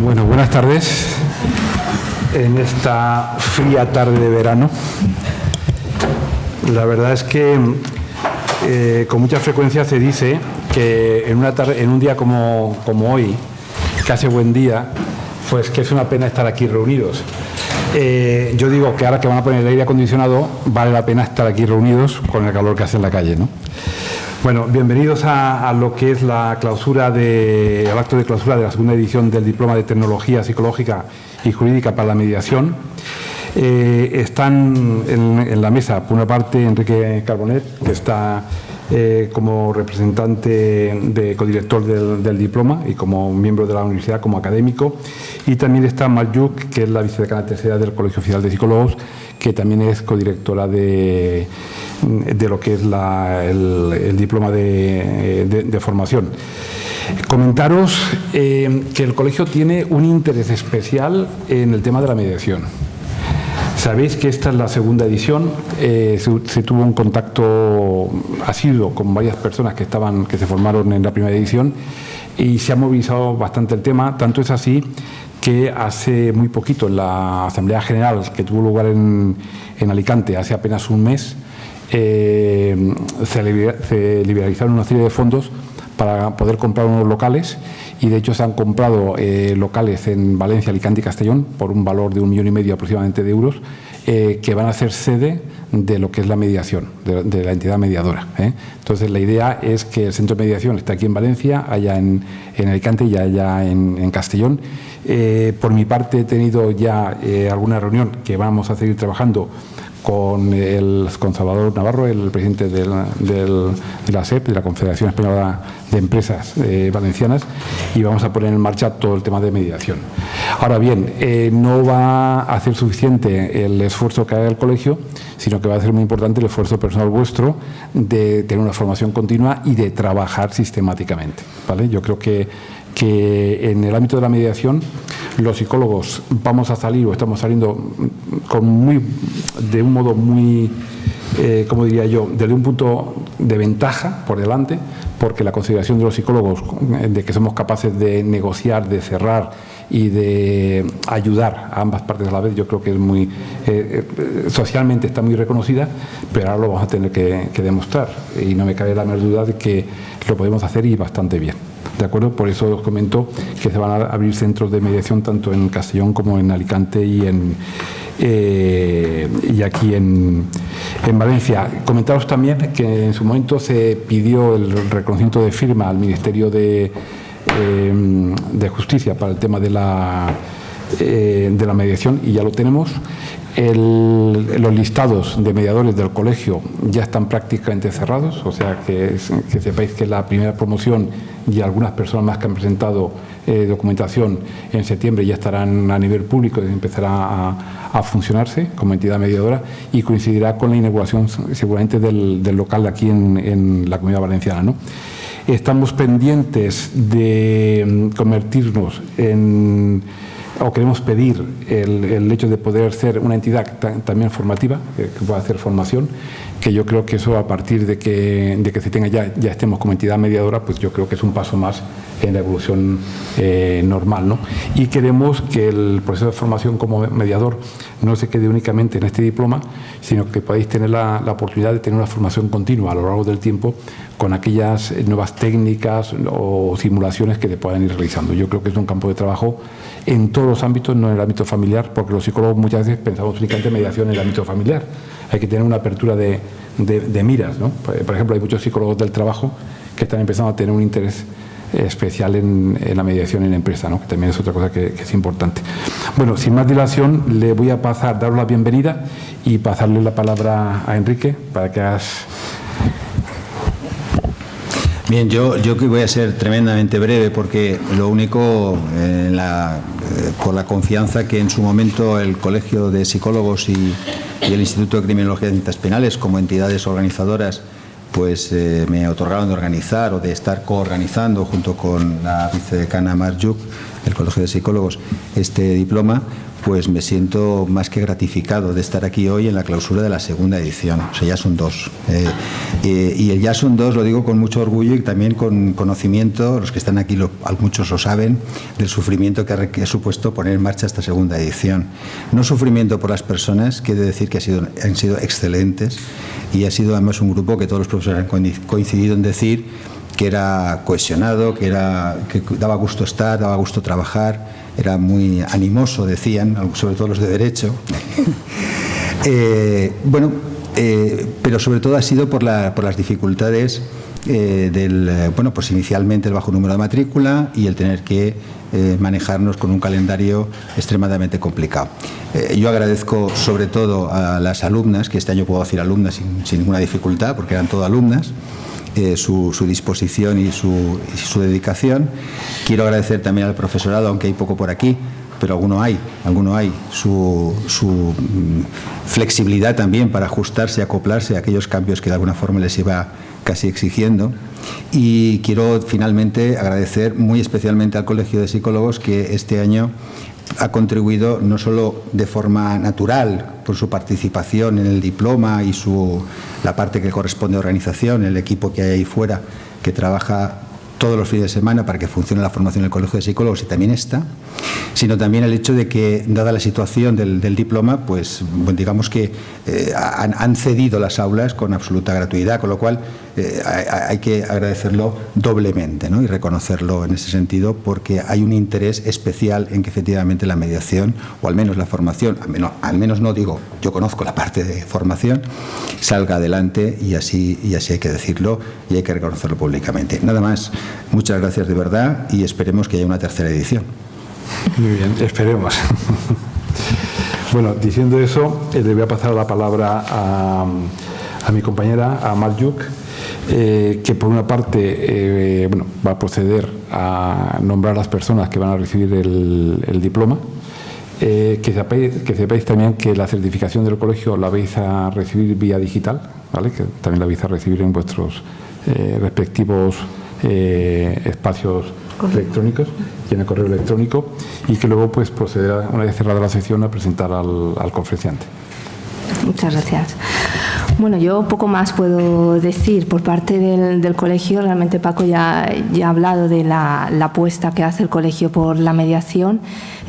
Bueno, buenas tardes. En esta fría tarde de verano, la verdad es que con mucha frecuencia se dice que en un día como hoy, que hace buen día, pues que es una pena estar aquí reunidos. Yo digo que ahora que van a poner el aire acondicionado, vale la pena estar aquí reunidos con el calor que hace en la calle, ¿no? Bueno, bienvenidos a lo que es la clausura al acto de clausura de la segunda edición del Diploma de Tecnología Psicológica y Jurídica para la Mediación. Están en la mesa, por una parte, Enrique Carbonet, que está como representante codirector del diploma y como miembro de la universidad, como académico, y también está Mayuk, que es la vicedecana tercera del Colegio Oficial de Psicólogos, que también es codirectora de lo que es el diploma de formación. Comentaros que el colegio tiene un interés especial en el tema de la mediación. Sabéis que esta es la segunda edición, se tuvo un contacto asiduo con varias personas que se formaron en la primera edición y se ha movilizado bastante el tema, tanto es así que hace muy poquito, en la Asamblea General que tuvo lugar en Alicante, hace apenas un mes, se liberalizaron una serie de fondos para poder comprar unos locales, y de hecho se han comprado locales en Valencia, Alicante y Castellón por un valor de 1,5 millones aproximadamente de euros, que van a ser sede de lo que es la mediación, de la entidad mediadora. Entonces la idea es que el centro de mediación esté aquí en Valencia, allá en Alicante y allá en Castellón. Por mi parte he tenido ya alguna reunión que vamos a seguir trabajando con Salvador Navarro, el presidente de la SEP, de la Confederación Española de Empresas Valencianas, y vamos a poner en marcha todo el tema de mediación. Ahora bien, no va a hacer suficiente el esfuerzo que haga el colegio, sino que va a ser muy importante el esfuerzo personal vuestro de tener una formación continua y de trabajar sistemáticamente, ¿vale? Yo creo que en el ámbito de la mediación los psicólogos vamos a salir o estamos saliendo de un modo muy, como diría yo, desde un punto de ventaja por delante, porque la consideración de los psicólogos de que somos capaces de negociar, de cerrar y de ayudar a ambas partes a la vez, yo creo que es muy socialmente está muy reconocida, pero ahora lo vamos a tener que demostrar, y no me cabe la menor duda de que lo podemos hacer y bastante bien. ¿De acuerdo? Por eso os comento que se van a abrir centros de mediación tanto en Castellón como en Alicante y aquí en Valencia. Comentaros también que en su momento se pidió el reconocimiento de firma al Ministerio de Justicia para el tema de la mediación, y ya lo tenemos. Los listados de mediadores del colegio ya están prácticamente cerrados, o sea que sepáis que la primera promoción y algunas personas más que han presentado documentación en septiembre ya estarán a nivel público y empezará a funcionarse como entidad mediadora, y coincidirá con la inauguración seguramente del local aquí en la Comunidad Valenciana, ¿no? Estamos pendientes de convertirnos o queremos pedir el hecho de poder ser una entidad también formativa, que pueda hacer formación, que yo creo que eso, a partir de que se tenga ya estemos como entidad mediadora, pues yo creo que es un paso más en la evolución normal, ¿no? Y queremos que el proceso de formación como mediador no se quede únicamente en este diploma, sino que podáis tener la oportunidad de tener una formación continua a lo largo del tiempo con aquellas nuevas técnicas o simulaciones que te puedan ir realizando. Yo creo que es un campo de trabajo en todos los ámbitos, no en el ámbito familiar, porque los psicólogos muchas veces pensamos únicamente en mediación en el ámbito familiar. Hay que tener una apertura de miras, ¿no? Por ejemplo, hay muchos psicólogos del trabajo que están empezando a tener un interés especial en la mediación en la empresa, ¿no? Que también es otra cosa que es importante. Bueno, sin más dilación, le voy a daros la bienvenida y pasarle la palabra a Enrique para que hagas... Bien, yo voy a ser tremendamente breve, porque lo único, por la confianza que en su momento el Colegio de Psicólogos y el Instituto de Criminología y Ciencias Penales, como entidades organizadoras, pues me otorgaron de organizar o de estar coorganizando junto con la vicedecana Marjuk, el Colegio de Psicólogos, este diploma, pues me siento más que gratificado de estar aquí hoy en la clausura de la segunda edición. O sea, ya son 2. Y el ya son 2 lo digo con mucho orgullo y también con conocimiento, los que están aquí, muchos lo saben, del sufrimiento que ha supuesto poner en marcha esta segunda edición. No sufrimiento por las personas, quiere decir que han sido excelentes, y ha sido además un grupo que todos los profesores han coincidido en decir que era cohesionado, que daba gusto estar, daba gusto trabajar, era muy animoso, decían, sobre todo los de Derecho. Pero sobre todo ha sido por las dificultades pues inicialmente el bajo número de matrícula y el tener que manejarnos con un calendario extremadamente complicado. Yo agradezco sobre todo a las alumnas, que este año puedo decir alumnas sin ninguna dificultad, porque eran todo alumnas, su disposición y su dedicación. Quiero agradecer también al profesorado, aunque hay poco por aquí, pero alguno hay, su flexibilidad también para ajustarse, acoplarse a aquellos cambios que de alguna forma les iba casi exigiendo. Y quiero finalmente agradecer muy especialmente al Colegio de Psicólogos, que este año ha contribuido no solo de forma natural por su participación en el diploma y la parte que corresponde a organización, el equipo que hay ahí fuera que trabaja todos los fines de semana para que funcione la formación del Colegio de Psicólogos, y también esta, sino también el hecho de que, dada la situación del diploma, pues digamos que han cedido las aulas con absoluta gratuidad, con lo cual hay que agradecerlo doblemente, ¿no? Y reconocerlo en ese sentido, porque hay un interés especial en que efectivamente la mediación, o al menos la formación, al menos no digo, yo conozco la parte de formación, salga adelante, y así hay que decirlo y hay que reconocerlo públicamente. Nada más, muchas gracias de verdad y esperemos que haya una tercera edición. Muy bien, esperemos. Bueno, diciendo eso, le voy a pasar la palabra a mi compañera, a Marjuk, que por una parte va a proceder a nombrar a las personas que van a recibir el diploma. Que sepáis también que la certificación del colegio la vais a recibir vía digital, ¿vale? Que también la vais a recibir en vuestros respectivos espacios electrónicos y en el correo electrónico, y que luego pues procederá, una vez cerrada la sesión, a presentar al conferenciante. Muchas gracias. Bueno, yo poco más puedo decir por parte del colegio. Realmente Paco ya ha hablado de la apuesta que hace el colegio por la mediación.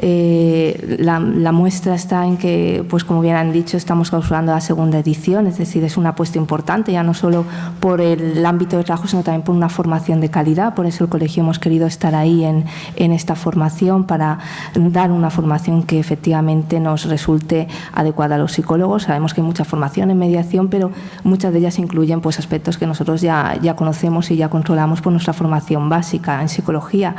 La muestra está en que, pues como bien han dicho, estamos clausurando la segunda edición, es decir, es una apuesta importante, ya no solo por el ámbito de trabajo, sino también por una formación de calidad. Por eso el colegio hemos querido estar ahí en esta formación, para dar una formación que efectivamente nos resulte adecuada a los psicólogos. Sabemos que hay mucha formación en mediación, pero muchas de ellas incluyen pues aspectos que nosotros ya conocemos y ya controlamos por nuestra formación básica en psicología.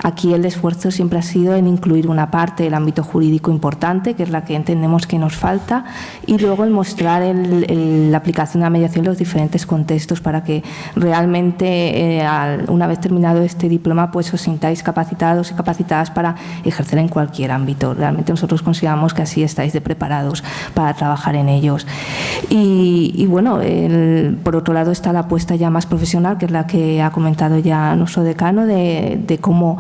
Aquí el esfuerzo siempre ha sido en incluir una parte del ámbito jurídico importante, que es la que entendemos que nos falta, y luego el mostrar la aplicación de la mediación en los diferentes contextos, para que realmente una vez terminado este diploma pues os sintáis capacitados y capacitadas para ejercer en cualquier ámbito. Realmente nosotros consideramos que así estáis de preparados para trabajar en ellos. Y bueno, por otro lado está la apuesta ya más profesional, que es la que ha comentado ya nuestro decano, de cómo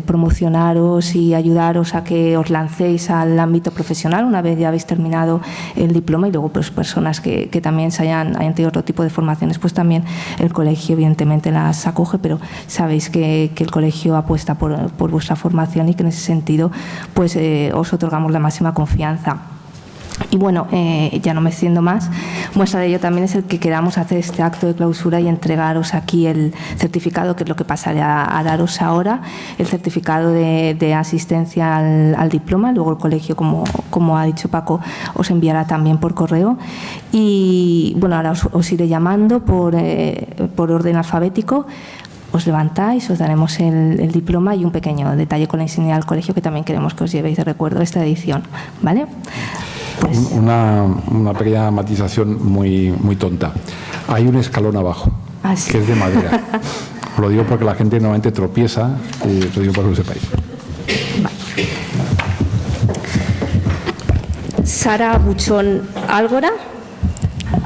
promocionaros y ayudaros a que os lancéis al ámbito profesional una vez ya habéis terminado el diploma, y luego pues personas que también hayan tenido otro tipo de formaciones, pues también el colegio evidentemente las acoge, pero sabéis que el colegio apuesta por vuestra formación, y que en ese sentido pues os otorgamos la máxima confianza. Y bueno, ya no me extiendo más. Muestra de ello también es el que queramos hacer este acto de clausura y entregaros aquí el certificado, que es lo que pasaré a daros ahora, el certificado de asistencia al diploma. Luego el colegio, como ha dicho Paco, os enviará también por correo. Y bueno, ahora os iré llamando por orden alfabético. Os levantáis, os daremos el diploma y un pequeño detalle con la insignia del colegio, que también queremos que os llevéis de recuerdo esta edición, ¿vale? Pues una pequeña matización muy tonta. Hay un escalón abajo, sí, que es de madera. Lo digo porque la gente normalmente tropieza, y lo digo para que lo sepáis. Vale. Sara Buchón Álgora.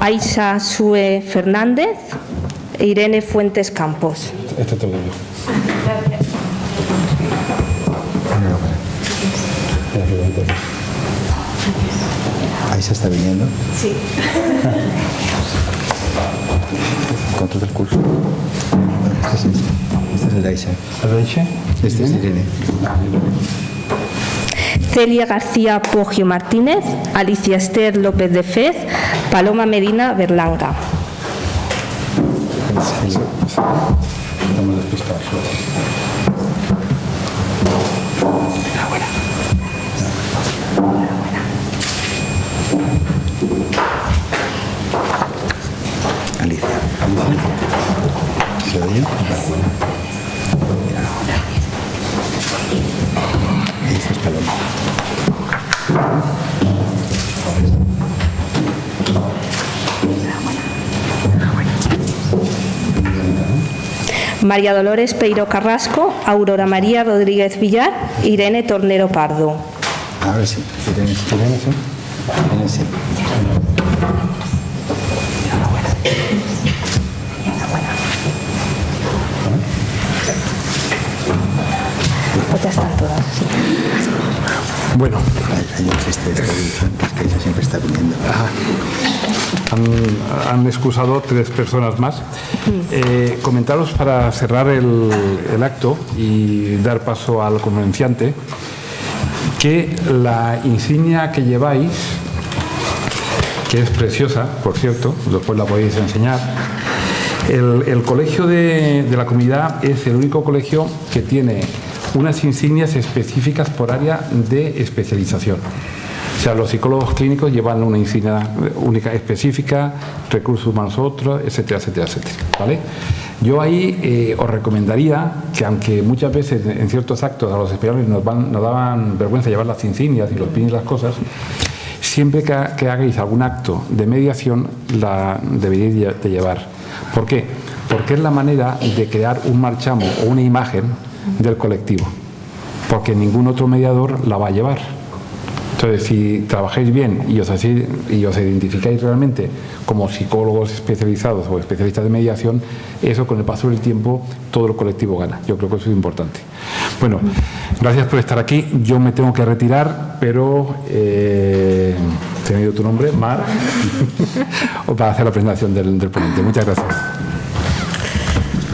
Aisha Sue Fernández e Irene Fuentes Campos. Este te lo doy yo. Ahí se está viniendo. Sí. Control del curso. Este es el de Aisha. Este es Irene. Celia García Poggio Martínez, Alicia Esther López de Fez, Paloma Medina Berlanga. Estamos despistados. Alicia. ¿Se lo doy yo? Esta es Paloma. María Dolores Peiro Carrasco, Aurora María Rodríguez Villar, Irene Tornero Pardo. Ahora sí. Irene sí. Irene sí. Pues ya están todas. Sí. Bueno, Ahí existe esta edición, que es que ella siempre está viniendo. han excusado 3 personas más. Comentaros para cerrar el acto y dar paso al conferenciante que la insignia que lleváis, que es preciosa, por cierto, después la podéis enseñar, el colegio de la comunidad es el único colegio que tiene unas insignias específicas por área de especialización. O sea, los psicólogos clínicos llevan una insignia única específica, recursos humanos otros, etcétera, etcétera, etcétera. ¿Vale? Yo ahí os recomendaría que, aunque muchas veces en ciertos actos a los españoles nos daban vergüenza llevar las insignias y los pines y las cosas, siempre que hagáis algún acto de mediación la deberíais de llevar. ¿Por qué? Porque es la manera de crear un marchamo o una imagen del colectivo, porque ningún otro mediador la va a llevar. Entonces, si trabajáis bien y os identificáis realmente como psicólogos especializados o especialistas de mediación, eso con el paso del tiempo todo el colectivo gana. Yo creo que eso es importante. Bueno, gracias por estar aquí. Yo me tengo que retirar, pero ¿te ha ido tu nombre? Mar, o para hacer la presentación del ponente. Muchas gracias.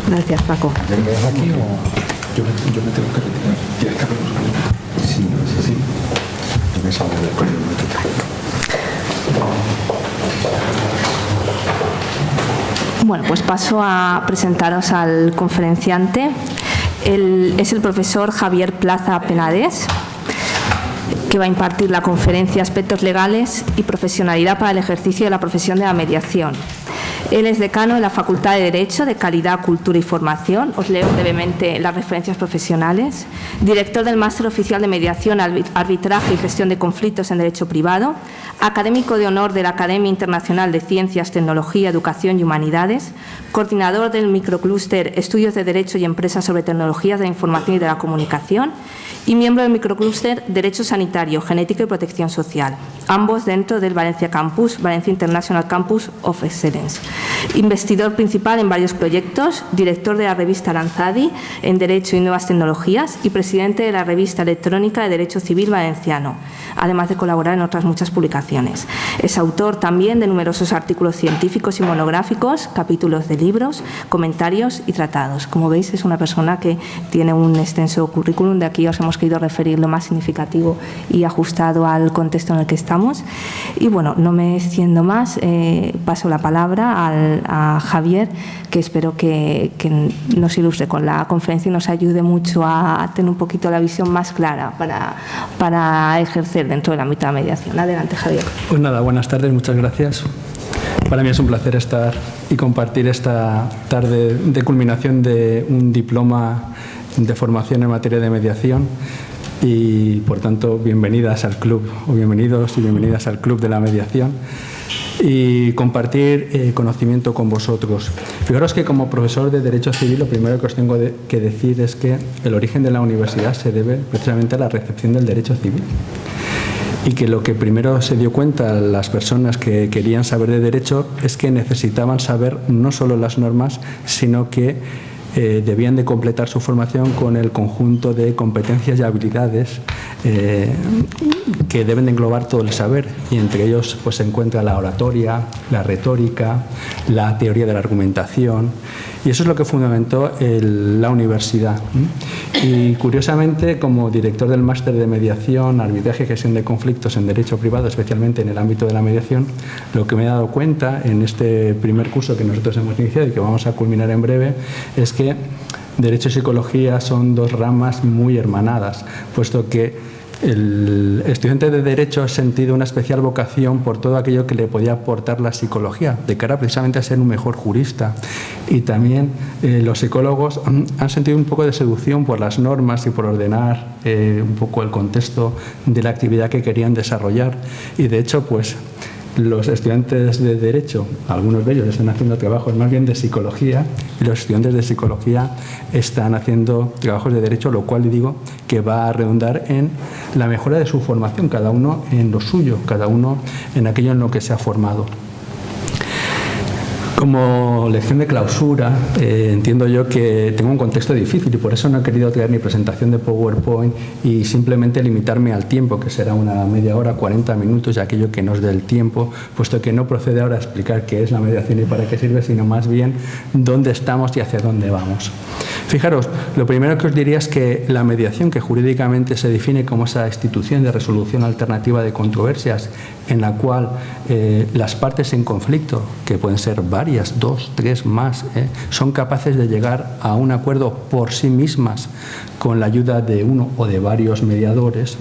Gracias, Paco. ¿Me quedas aquí o...? Yo me tengo que retirar. ¿Quieres que hablemos? Sí. Yo me salgo del correo un momentito. Bueno, pues paso a presentaros al conferenciante. Es el profesor Javier Plaza Penades, que va a impartir la conferencia Aspectos legales y profesionalidad para el ejercicio de la profesión de la mediación. Él es decano de la Facultad de Derecho de Calidad, Cultura y Formación. Os leo brevemente las referencias profesionales. Director del Máster Oficial de Mediación, Arbitraje y Gestión de Conflictos en Derecho Privado. Académico de Honor de la Academia Internacional de Ciencias, Tecnología, Educación y Humanidades. Coordinador del microclúster Estudios de Derecho y Empresas sobre Tecnologías de la Información y de la Comunicación. Y miembro del microclúster Derecho Sanitario, Genética y Protección Social, ambos dentro del Valencia Campus, Valencia International Campus of Excellence. Investidor principal en varios proyectos, director de la revista Aranzadi en Derecho y Nuevas Tecnologías y presidente de la revista electrónica de Derecho Civil Valenciano, además de colaborar en otras muchas publicaciones. Es autor también de numerosos artículos científicos y monográficos, capítulos de libros, comentarios y tratados. Como veis, es una persona que tiene un extenso currículum. De aquí os hemos querido referir lo más significativo y ajustado al contexto en el que estamos. Y bueno, no me extiendo más, paso la palabra a Javier, que espero que nos ilustre con la conferencia y nos ayude mucho a tener un poquito la visión más clara para ejercer dentro del ámbito de la mediación. Adelante, Javier. Pues nada, buenas tardes, muchas gracias. Para mí es un placer estar y compartir esta tarde de culminación de un diploma de formación en materia de mediación y, por tanto, bienvenidas al club, o bienvenidos y bienvenidas al club de la mediación, y compartir conocimiento con vosotros. Fijaros que como profesor de Derecho Civil lo primero que os tengo que decir es que el origen de la universidad se debe precisamente a la recepción del Derecho Civil. y que lo que primero se dio cuenta las personas que querían saber de derecho es que necesitaban saber no solo las normas, sino que debían de completar su formación con el conjunto de competencias y habilidades que deben de englobar todo el saber, y entre ellos pues se encuentra la oratoria, la retórica, la teoría de la argumentación, y eso es lo que fundamentó la universidad. Y curiosamente, como director del máster de mediación, arbitraje y gestión de conflictos en derecho privado, especialmente en el ámbito de la mediación, lo que me he dado cuenta en este primer curso que nosotros hemos iniciado y que vamos a culminar en breve es que derecho y psicología son dos ramas muy hermanadas, puesto que el estudiante de Derecho ha sentido una especial vocación por todo aquello que le podía aportar la psicología, de cara precisamente a ser un mejor jurista. Y también los psicólogos han sentido un poco de seducción por las normas y por ordenar un poco el contexto de la actividad que querían desarrollar. Y de hecho, pues los estudiantes de Derecho, algunos de ellos están haciendo trabajos más bien de psicología, y los estudiantes de psicología están haciendo trabajos de Derecho, lo cual digo que va a redundar en la mejora de su formación, cada uno en lo suyo, cada uno en aquello en lo que se ha formado. Como lección de clausura, entiendo yo que tengo un contexto difícil y por eso no he querido traer mi presentación de PowerPoint y simplemente limitarme al tiempo, que será una media hora, 40 minutos, y aquello que nos dé el tiempo, puesto que no procede ahora a explicar qué es la mediación y para qué sirve, sino más bien dónde estamos y hacia dónde vamos. Fijaros, lo primero que os diría es que la mediación, que jurídicamente se define como esa institución de resolución alternativa de controversias en la cual las partes en conflicto, que pueden ser varias, 2, 3 más, son capaces de llegar a un acuerdo por sí mismas con la ayuda de uno o de varios mediadores,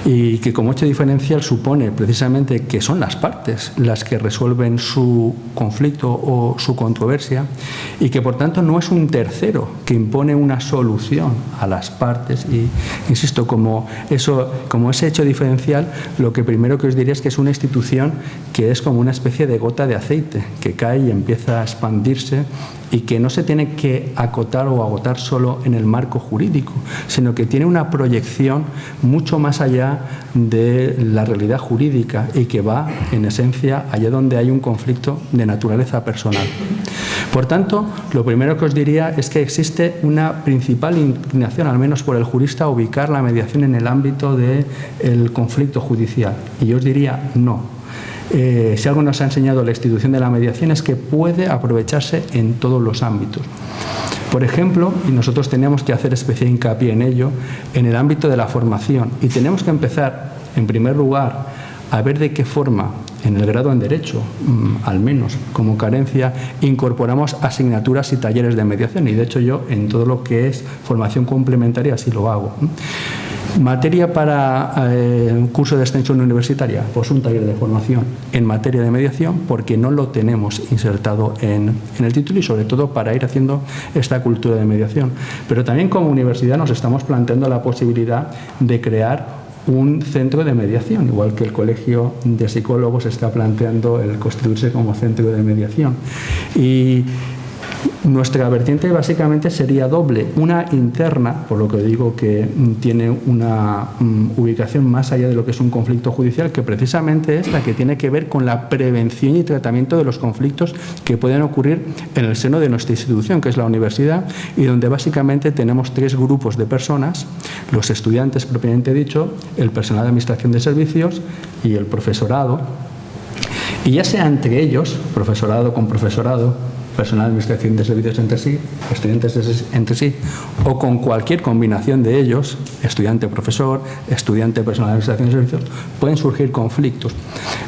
y que como hecho diferencial supone precisamente que son las partes las que resuelven su conflicto o su controversia, y que por tanto no es un tercero que impone una solución a las partes. Y insisto, como ese hecho diferencial, lo que primero que os diría es que es una institución que es como una especie de gota de aceite que cae y empieza a expandirse, y que no se tiene que acotar o agotar solo en el marco jurídico, sino que tiene una proyección mucho más allá de la realidad jurídica y que va, en esencia, allá donde hay un conflicto de naturaleza personal. Por tanto, lo primero que os diría es que existe una principal inclinación, al menos por el jurista, a ubicar la mediación en el ámbito del conflicto judicial. Y yo os diría no. Si algo nos ha enseñado la institución de la mediación es que puede aprovecharse en todos los ámbitos. Por ejemplo, y nosotros tenemos que hacer especial hincapié en ello, en el ámbito de la formación. Y tenemos que empezar, en primer lugar, a ver de qué forma, en el grado en Derecho, al menos como carencia, incorporamos asignaturas y talleres de mediación. Y de hecho yo, en todo lo que es formación complementaria, así lo hago. Materia para un curso de extensión universitaria, pues un taller de formación en materia de mediación, porque no lo tenemos insertado en el título, y sobre todo para ir haciendo esta cultura de mediación. Pero también como universidad nos estamos planteando la posibilidad de crear un centro de mediación, igual que el Colegio de Psicólogos está planteando el constituirse como centro de mediación. Y nuestra vertiente básicamente sería doble, una interna, por lo que digo que tiene una ubicación más allá de lo que es un conflicto judicial, que precisamente es la que tiene que ver con la prevención y tratamiento de los conflictos que pueden ocurrir en el seno de nuestra institución, que es la universidad, y donde básicamente tenemos 3 grupos de personas: los estudiantes propiamente dicho, el personal de administración de servicios y el profesorado. Y ya sea entre ellos, profesorado con profesorado, personal de administración de servicios entre sí, estudiantes entre sí, o con cualquier combinación de ellos, estudiante-profesor, estudiante-personal de administración de servicios, pueden surgir conflictos.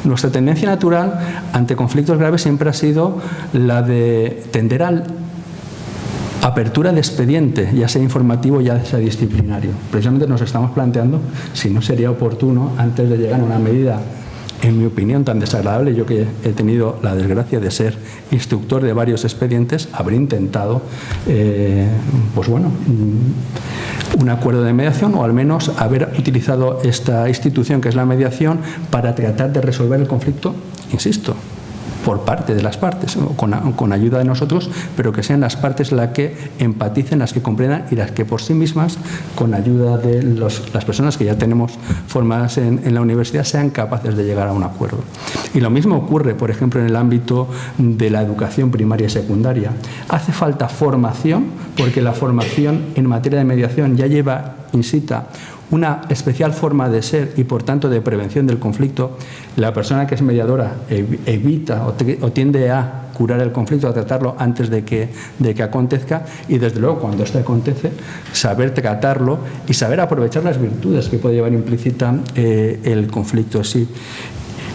Nuestra tendencia natural ante conflictos graves siempre ha sido la de tender a apertura de expediente, ya sea informativo, ya sea disciplinario. Precisamente nos estamos planteando si no sería oportuno, antes de llegar a una medida, en mi opinión, tan desagradable, yo que he tenido la desgracia de ser instructor de varios expedientes, haber intentado, pues bueno, un acuerdo de mediación, o al menos haber utilizado esta institución que es la mediación para tratar de resolver el conflicto, insisto, por parte de las partes, con ayuda de nosotros, pero que sean las partes las que empaticen, las que comprendan y las que por sí mismas, con ayuda de las personas que ya tenemos formadas en la universidad, sean capaces de llegar a un acuerdo. Y lo mismo ocurre, por ejemplo, en el ámbito de la educación primaria y secundaria. Hace falta formación, porque la formación en materia de mediación ya incita una especial forma de ser y, por tanto, de prevención del conflicto. La persona que es mediadora evita o tiende a curar el conflicto, a tratarlo antes de que acontezca, y, desde luego, cuando esto acontece, saber tratarlo y saber aprovechar las virtudes que puede llevar implícita el conflicto en sí.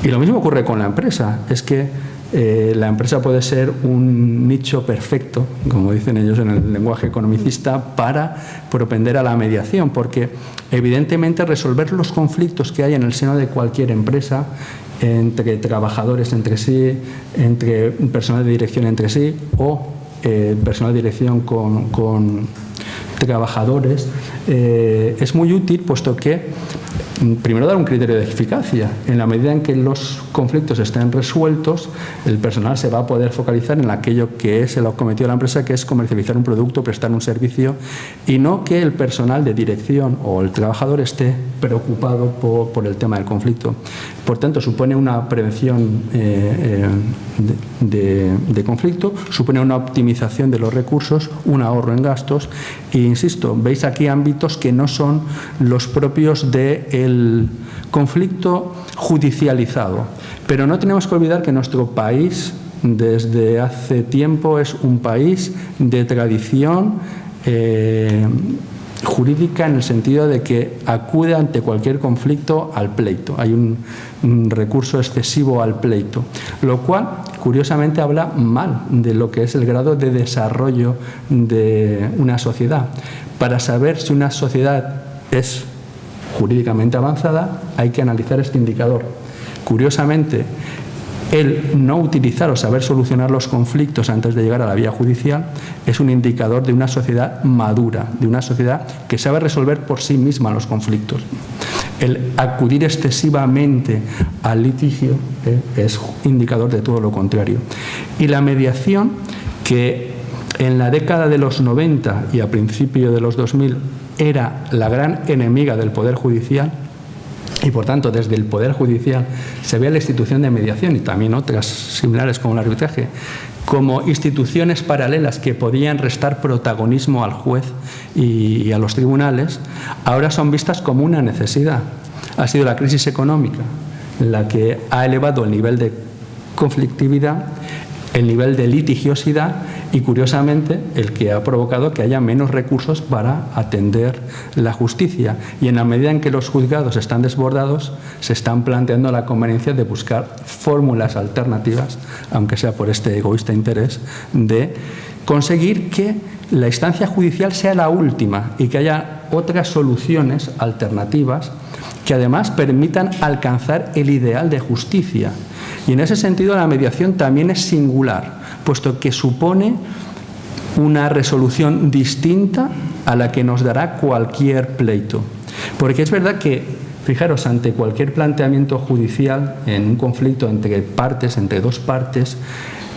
Y lo mismo ocurre con la empresa. Es que la empresa puede ser un nicho perfecto, como dicen ellos en el lenguaje economicista, para propender a la mediación, porque evidentemente resolver los conflictos que hay en el seno de cualquier empresa, entre trabajadores entre sí, entre personal de dirección entre sí, o personal de dirección con trabajadores, es muy útil, puesto que primero dar un criterio de eficacia. En la medida en que los conflictos estén resueltos, el personal se va a poder focalizar en aquello que es el cometido de la empresa, que es comercializar un producto, prestar un servicio, y no que el personal de dirección o el trabajador esté preocupado por el tema del conflicto. Por tanto, supone una prevención de conflicto, supone una optimización de los recursos, un ahorro en gastos, e insisto, veis aquí ámbitos que no son los propios del conflicto judicializado. Pero no tenemos que olvidar que nuestro país, desde hace tiempo, es un país de tradición jurídica, en el sentido de que acude ante cualquier conflicto al pleito. Hay un recurso excesivo al pleito, lo cual, curiosamente, habla mal de lo que es el grado de desarrollo de una sociedad. Para saber si una sociedad es jurídicamente avanzada, hay que analizar este indicador. Curiosamente, el no utilizar o saber solucionar los conflictos antes de llegar a la vía judicial es un indicador de una sociedad madura, de una sociedad que sabe resolver por sí misma los conflictos. El acudir excesivamente al litigio es indicador de todo lo contrario. Y la mediación, que en la década de los 90 y a principio de los 2000 era la gran enemiga del Poder Judicial, y por tanto desde el Poder Judicial se veía la institución de mediación, y también otras similares como el arbitraje, como instituciones paralelas que podían restar protagonismo al juez y a los tribunales, ahora son vistas como una necesidad. Ha sido la crisis económica la que ha elevado el nivel de conflictividad, el nivel de litigiosidad, y, curiosamente, el que ha provocado que haya menos recursos para atender la justicia. Y en la medida en que los juzgados están desbordados, se están planteando la conveniencia de buscar fórmulas alternativas, aunque sea por este egoísta interés, de conseguir que la instancia judicial sea la última y que haya otras soluciones alternativas que además permitan alcanzar el ideal de justicia. Y en ese sentido la mediación también es singular, puesto que supone una resolución distinta a la que nos dará cualquier pleito. Porque es verdad que, fijaros, ante cualquier planteamiento judicial en un conflicto entre partes, entre dos partes,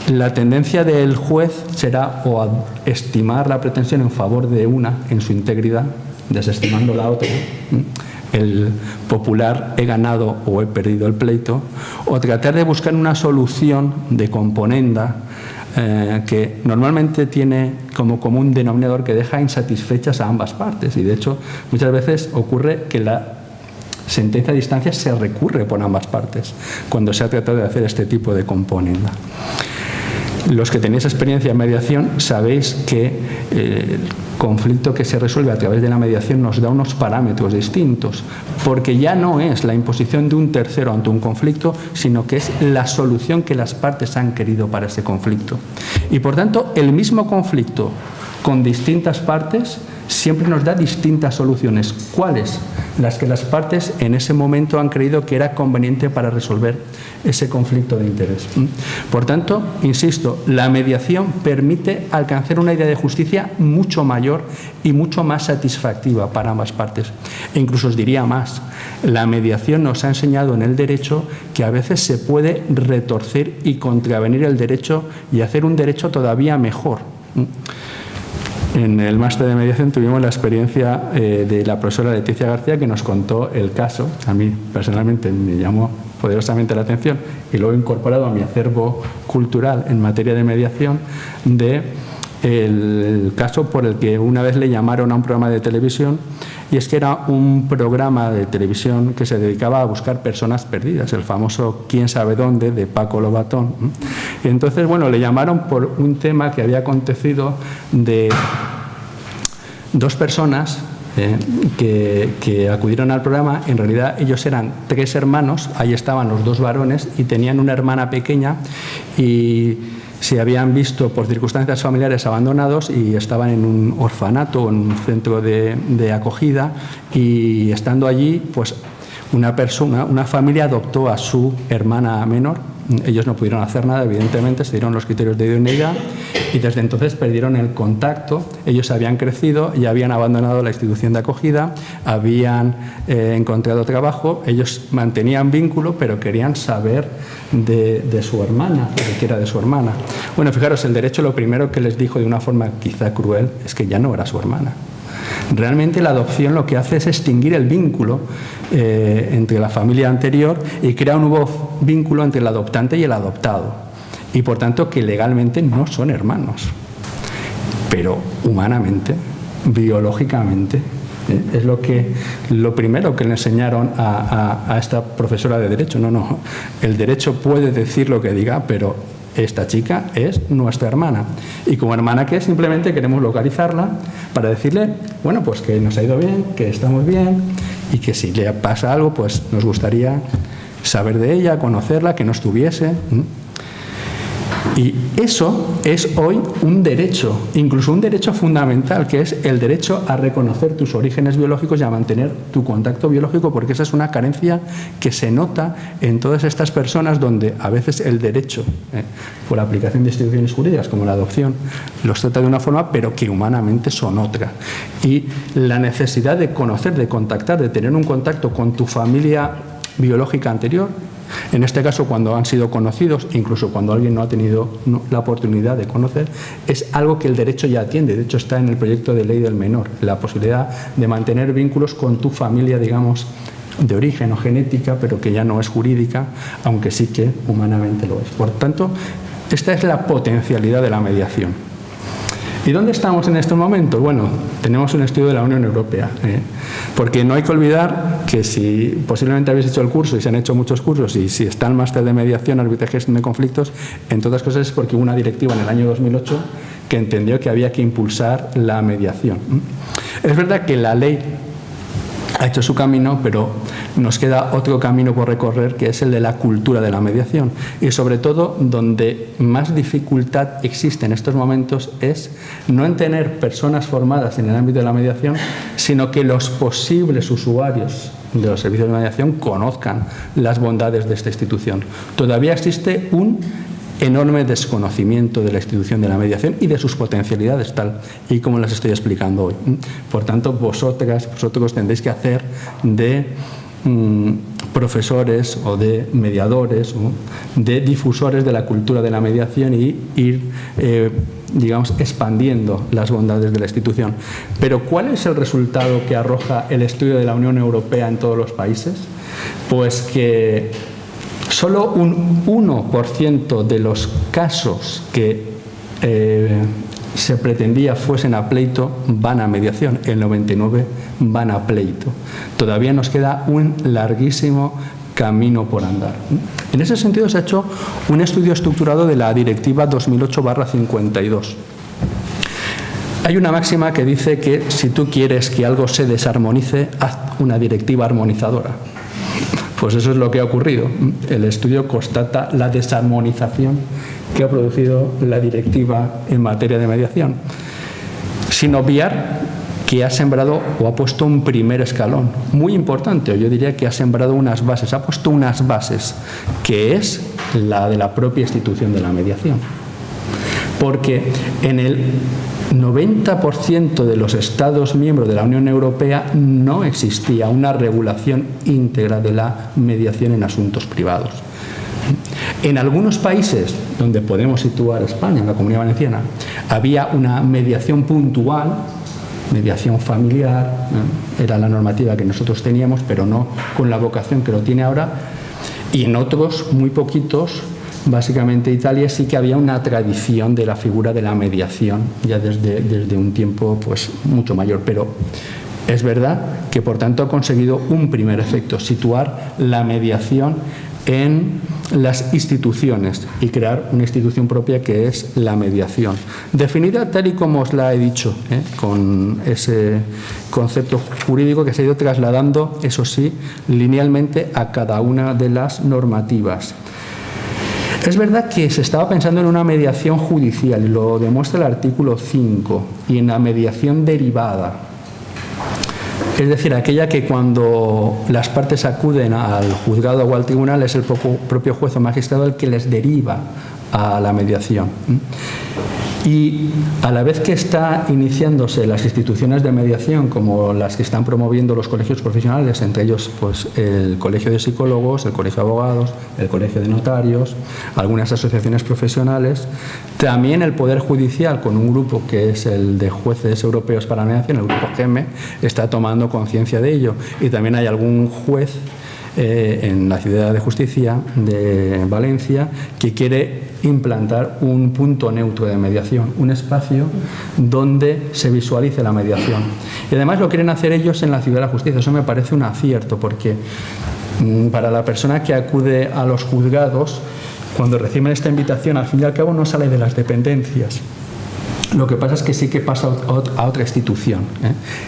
la tendencia del juez será o a estimar la pretensión en favor de una en su integridad, desestimando la otra, el popular he ganado o he perdido el pleito, o tratar de buscar una solución de componenda que normalmente tiene como común denominador que deja insatisfechas a ambas partes. Y de hecho muchas veces ocurre que la sentencia de distancia se recurre por ambas partes cuando se ha tratado de hacer este tipo de componenda. Los que tenéis experiencia en mediación sabéis que el conflicto que se resuelve a través de la mediación nos da unos parámetros distintos, porque ya no es la imposición de un tercero ante un conflicto, sino que es la solución que las partes han querido para ese conflicto. Y por tanto, el mismo conflicto con distintas partes siempre nos da distintas soluciones. ¿Cuáles? las que las partes en ese momento han creído que era conveniente para resolver ese conflicto de interés. Por tanto, insisto, la mediación permite alcanzar una idea de justicia mucho mayor y mucho más satisfactiva para ambas partes. E incluso os diría más, la mediación nos ha enseñado en el derecho que a veces se puede retorcer y contravenir el derecho y hacer un derecho todavía mejor. En el máster de mediación tuvimos la experiencia de la profesora Leticia García, que nos contó el caso. A mí personalmente me llamó poderosamente la atención y lo he incorporado a mi acervo cultural en materia de mediación, de el caso por el que una vez le llamaron a un programa de televisión, y es que era un programa de televisión que se dedicaba a buscar personas perdidas, el famoso ¿Quién sabe dónde?, de Paco Lobatón. Y entonces, bueno, le llamaron por un tema que había acontecido de dos personas que acudieron al programa. En realidad ellos eran 3 hermanos, ahí estaban los 2 varones y tenían una hermana pequeña, y se habían visto por circunstancias familiares abandonados y estaban en un orfanato o en un centro de acogida, y estando allí, pues una familia adoptó a su hermana menor. Ellos no pudieron hacer nada, evidentemente, se dieron los criterios de idoneidad y desde entonces perdieron el contacto. Ellos habían crecido y habían abandonado la institución de acogida, habían encontrado trabajo, ellos mantenían vínculo, pero querían saber de su hermana, de qué era de su hermana. Bueno, fijaros, el derecho lo primero que les dijo de una forma quizá cruel es que ya no era su hermana. Realmente la adopción lo que hace es extinguir el vínculo entre la familia anterior y crea un nuevo vínculo entre el adoptante y el adoptado, y por tanto que legalmente no son hermanos, pero humanamente, biológicamente, es lo primero que le enseñaron a esta profesora de derecho. No, el derecho puede decir lo que diga, pero esta chica es nuestra hermana, y como hermana que simplemente queremos localizarla para decirle, bueno, pues que nos ha ido bien, que estamos bien, y que si le pasa algo, pues nos gustaría saber de ella, conocerla, que no estuviese. Y eso es hoy un derecho, incluso un derecho fundamental, que es el derecho a reconocer tus orígenes biológicos y a mantener tu contacto biológico, porque esa es una carencia que se nota en todas estas personas donde a veces el derecho, por la aplicación de instituciones jurídicas como la adopción, los trata de una forma, pero que humanamente son otra. Y la necesidad de conocer, de contactar, de tener un contacto con tu familia biológica anterior, en este caso cuando han sido conocidos, incluso cuando alguien no ha tenido la oportunidad de conocer, es algo que el derecho ya atiende. De hecho, está en el proyecto de ley del menor, la posibilidad de mantener vínculos con tu familia, digamos, de origen o genética, pero que ya no es jurídica, aunque sí que humanamente lo es. Por tanto, esta es la potencialidad de la mediación. ¿Y dónde estamos en estos momentos? Bueno, tenemos un estudio de la Unión Europea, porque no hay que olvidar que si posiblemente habéis hecho el curso, y se han hecho muchos cursos, y si está el máster de mediación, arbitraje y gestión de conflictos, entre otras cosas es porque hubo una directiva en el año 2008 que entendió que había que impulsar la mediación. Es verdad que la ley ha hecho su camino, pero nos queda otro camino por recorrer, que es el de la cultura de la mediación. Y sobre todo, donde más dificultad existe en estos momentos es no en tener personas formadas en el ámbito de la mediación, sino que los posibles usuarios de los servicios de mediación conozcan las bondades de esta institución. Todavía existe un enorme desconocimiento de la institución de la mediación y de sus potencialidades, tal y como las estoy explicando hoy. Por tanto, vosotros tendréis que hacer de profesores o de mediadores o de difusores de la cultura de la mediación y ir, digamos, expandiendo las bondades de la institución. Pero ¿cuál es el resultado que arroja el estudio de la Unión Europea en todos los países? Pues que solo un 1% de los casos que se pretendía fuesen a pleito van a mediación, el 99% van a pleito. Todavía nos queda un larguísimo camino por andar. En ese sentido se ha hecho un estudio estructurado de la Directiva 2008/52. Hay una máxima que dice que si tú quieres que algo se desarmonice, haz una directiva armonizadora. Pues eso es lo que ha ocurrido. El estudio constata la desarmonización que ha producido la directiva en materia de mediación, sin obviar que ha sembrado o ha puesto un primer escalón muy importante, o yo diría que ha sembrado unas bases, ha puesto unas bases, que es la de la propia institución de la mediación. Porque en el 90% de los Estados miembros de la Unión Europea no existía una regulación íntegra de la mediación en asuntos privados. En algunos países, donde podemos situar España, en la Comunidad Valenciana, había una mediación puntual, mediación familiar, era la normativa que nosotros teníamos, pero no con la vocación que lo tiene ahora, y en otros, muy poquitos, básicamente Italia, sí que había una tradición de la figura de la mediación, ya desde un tiempo pues mucho mayor, pero es verdad que por tanto ha conseguido un primer efecto, situar la mediación en las instituciones y crear una institución propia que es la mediación, definida tal y como os la he dicho, con ese concepto jurídico que se ha ido trasladando, eso sí, linealmente a cada una de las normativas. Es verdad que se estaba pensando en una mediación judicial, y lo demuestra el artículo 5, y en la mediación derivada. Es decir, aquella que cuando las partes acuden al juzgado o al tribunal es el propio juez o magistrado el que les deriva a la mediación. Y a la vez que está iniciándose las instituciones de mediación, como las que están promoviendo los colegios profesionales, entre ellos pues, el Colegio de Psicólogos, el Colegio de Abogados, el Colegio de Notarios, algunas asociaciones profesionales, también el Poder Judicial, con un grupo que es el de Jueces Europeos para la Mediación, el grupo GEME, está tomando conciencia de ello. Y también hay algún juez en la Ciudad de Justicia de Valencia que quiere implantar un punto neutro de mediación, un espacio donde se visualice la mediación. Y además lo quieren hacer ellos en la Ciudad de la Justicia. Eso me parece un acierto, porque para la persona que acude a los juzgados, cuando reciben esta invitación, al fin y al cabo no sale de las dependencias. Lo que pasa es que sí que pasa a otra institución,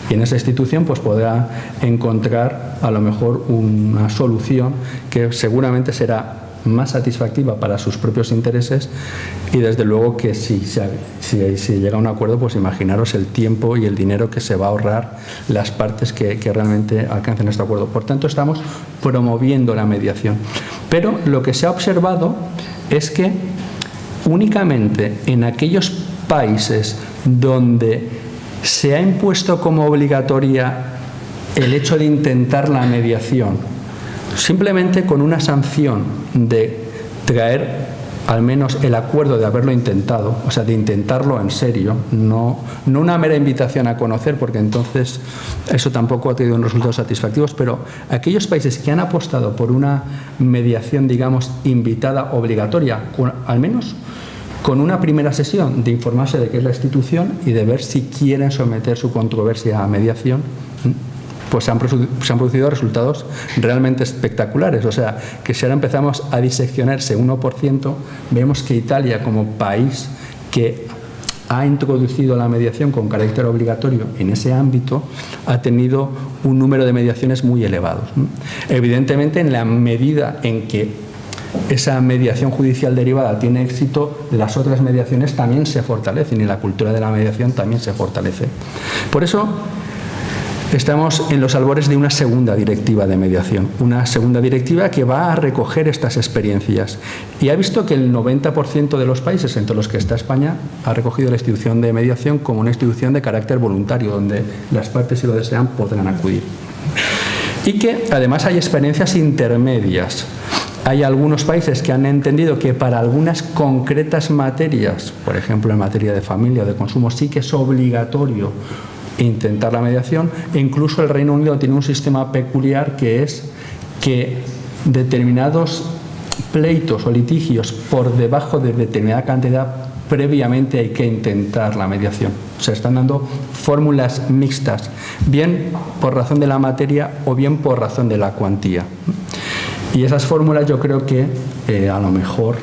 y en esa institución pues podrá encontrar a lo mejor una solución que seguramente será más satisfactiva para sus propios intereses, y desde luego que si llega a un acuerdo, pues imaginaros el tiempo y el dinero que se va a ahorrar las partes que realmente alcancen este acuerdo. Por tanto, estamos promoviendo la mediación. Pero lo que se ha observado es que únicamente en aquellos países donde se ha impuesto como obligatoria el hecho de intentar la mediación, simplemente con una sanción de traer al menos el acuerdo de haberlo intentado, o sea, de intentarlo en serio, no una mera invitación a conocer, porque entonces eso tampoco ha tenido unos resultados satisfactivos, pero aquellos países que han apostado por una mediación, digamos, invitada, obligatoria, al menos con una primera sesión de informarse de qué es la institución y de ver si quieren someter su controversia a mediación, pues se han producido resultados realmente espectaculares. O sea, que si ahora empezamos a diseccionar ese 1%, vemos que Italia, como país que ha introducido la mediación con carácter obligatorio en ese ámbito, ha tenido un número de mediaciones muy elevados. Evidentemente, en la medida en que esa mediación judicial derivada tiene éxito, las otras mediaciones también se fortalecen y la cultura de la mediación también se fortalece. Por eso estamos en los albores de una segunda directiva de mediación, una segunda directiva que va a recoger estas experiencias, y ha visto que el 90% de los países, entre los que está España, ha recogido la institución de mediación como una institución de carácter voluntario, donde las partes, si lo desean, podrán acudir. Y que además hay experiencias intermedias. Hay algunos países que han entendido que para algunas concretas materias, por ejemplo en materia de familia o de consumo, sí que es obligatorio intentar la mediación, e incluso el Reino Unido tiene un sistema peculiar, que es que determinados pleitos o litigios por debajo de determinada cantidad, previamente hay que intentar la mediación. O sea, están dando fórmulas mixtas, bien por razón de la materia o bien por razón de la cuantía. Y esas fórmulas yo creo que a lo mejor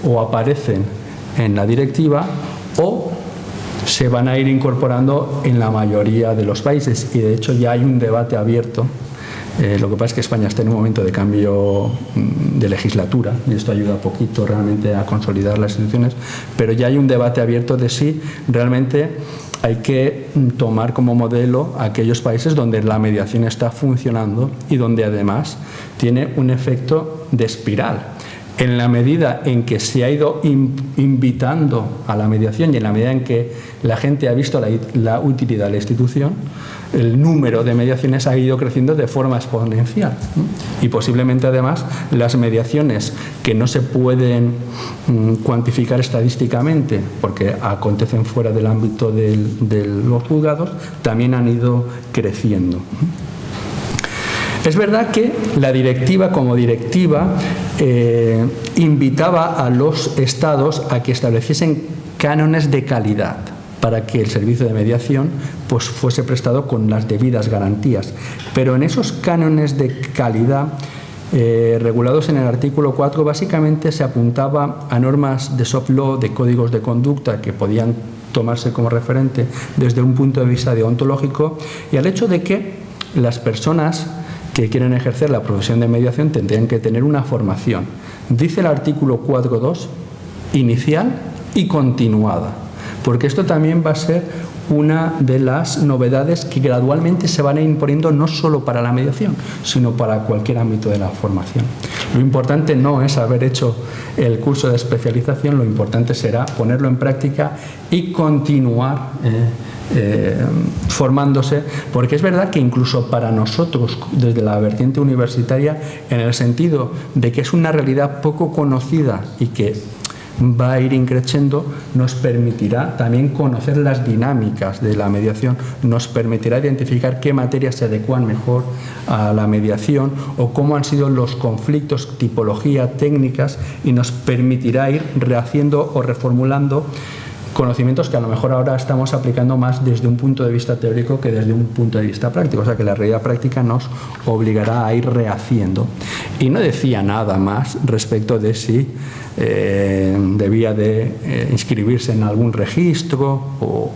o aparecen en la directiva o se van a ir incorporando en la mayoría de los países, y de hecho ya hay un debate abierto. Lo que pasa es que España está en un momento de cambio de legislatura y esto ayuda poquito realmente a consolidar las instituciones, pero ya hay un debate abierto de si realmente hay que tomar como modelo aquellos países donde la mediación está funcionando y donde además tiene un efecto de espiral. En la medida en que se ha ido invitando a la mediación y en la medida en que la gente ha visto la utilidad de la institución, el número de mediaciones ha ido creciendo de forma exponencial. Y posiblemente además las mediaciones que no se pueden cuantificar estadísticamente porque acontecen fuera del ámbito de los juzgados, también han ido creciendo. Es verdad que la directiva, como directiva, invitaba a los estados a que estableciesen cánones de calidad para que el servicio de mediación pues, fuese prestado con las debidas garantías. Pero en esos cánones de calidad regulados en el artículo 4, básicamente se apuntaba a normas de soft law, de códigos de conducta que podían tomarse como referente desde un punto de vista deontológico, y al hecho de que las personas que quieren ejercer la profesión de mediación tendrían que tener una formación. Dice el artículo 4.2, inicial y continuada, porque esto también va a ser una de las novedades que gradualmente se van a ir imponiendo no solo para la mediación, sino para cualquier ámbito de la formación. Lo importante no es haber hecho el curso de especialización, lo importante será ponerlo en práctica y continuar formándose, porque es verdad que incluso para nosotros, desde la vertiente universitaria, en el sentido de que es una realidad poco conocida y que va a ir increciendo, nos permitirá también conocer las dinámicas de la mediación, nos permitirá identificar qué materias se adecuan mejor a la mediación o cómo han sido los conflictos, tipología, técnicas, y nos permitirá ir rehaciendo o reformulando conocimientos que a lo mejor ahora estamos aplicando más desde un punto de vista teórico que desde un punto de vista práctico. O sea que la realidad práctica nos obligará a ir rehaciendo. Y no decía nada más respecto de si debía de inscribirse en algún registro o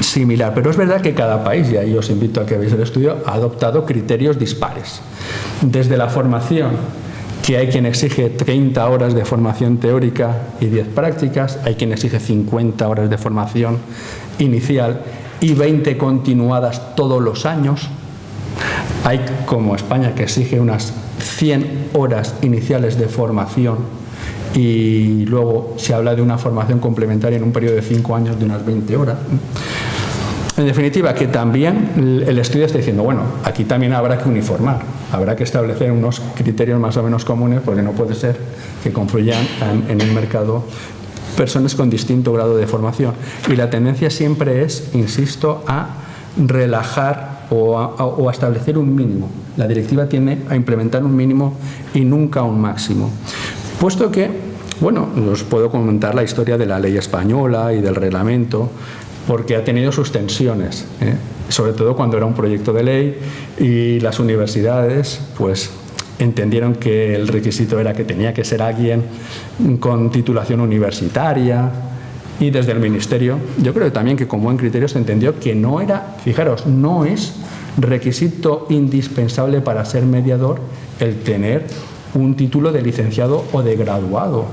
similar. Pero es verdad que cada país, y ahí os invito a que veáis el estudio, ha adoptado criterios dispares. Desde la formación, que hay quien exige 30 horas de formación teórica y 10 prácticas, hay quien exige 50 horas de formación inicial y 20 continuadas todos los años. Hay, como España, que exige unas 100 horas iniciales de formación y luego se habla de una formación complementaria en un periodo de 5 años de unas 20 horas. En definitiva, que también el estudio está diciendo, bueno, aquí también habrá que uniformar, habrá que establecer unos criterios más o menos comunes, porque no puede ser que confluyan en el mercado personas con distinto grado de formación. Y la tendencia siempre es, insisto, a relajar o a establecer un mínimo. La directiva tiende a implementar un mínimo y nunca un máximo. Puesto que, bueno, os puedo comentar la historia de la ley española y del reglamento, porque ha tenido sus tensiones, sobre todo cuando era un proyecto de ley y las universidades pues entendieron que el requisito era que tenía que ser alguien con titulación universitaria, y desde el Ministerio yo creo también que con buen criterio se entendió que no era, fijaros, no es requisito indispensable para ser mediador el tener un título de licenciado o de graduado,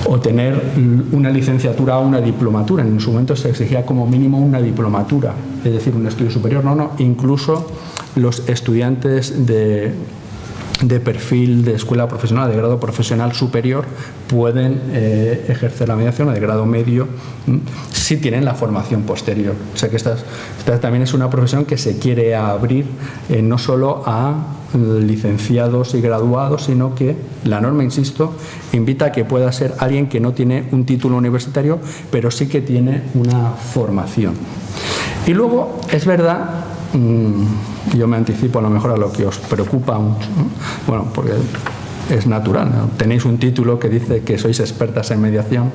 o tener una licenciatura o una diplomatura. En su momento se exigía como mínimo una diplomatura, es decir, un estudio superior. No, incluso los estudiantes de perfil de escuela profesional, de grado profesional superior, pueden ejercer la mediación, o de grado medio, si tienen la formación posterior. O sea que esta también es una profesión que se quiere abrir no solo a licenciados y graduados, sino que la norma, insisto, invita a que pueda ser alguien que no tiene un título universitario, pero sí que tiene una formación. Y luego, es verdad, yo me anticipo a lo mejor a lo que os preocupa mucho, ¿no? Bueno, porque es natural, ¿no? Tenéis un título que dice que sois expertas en mediación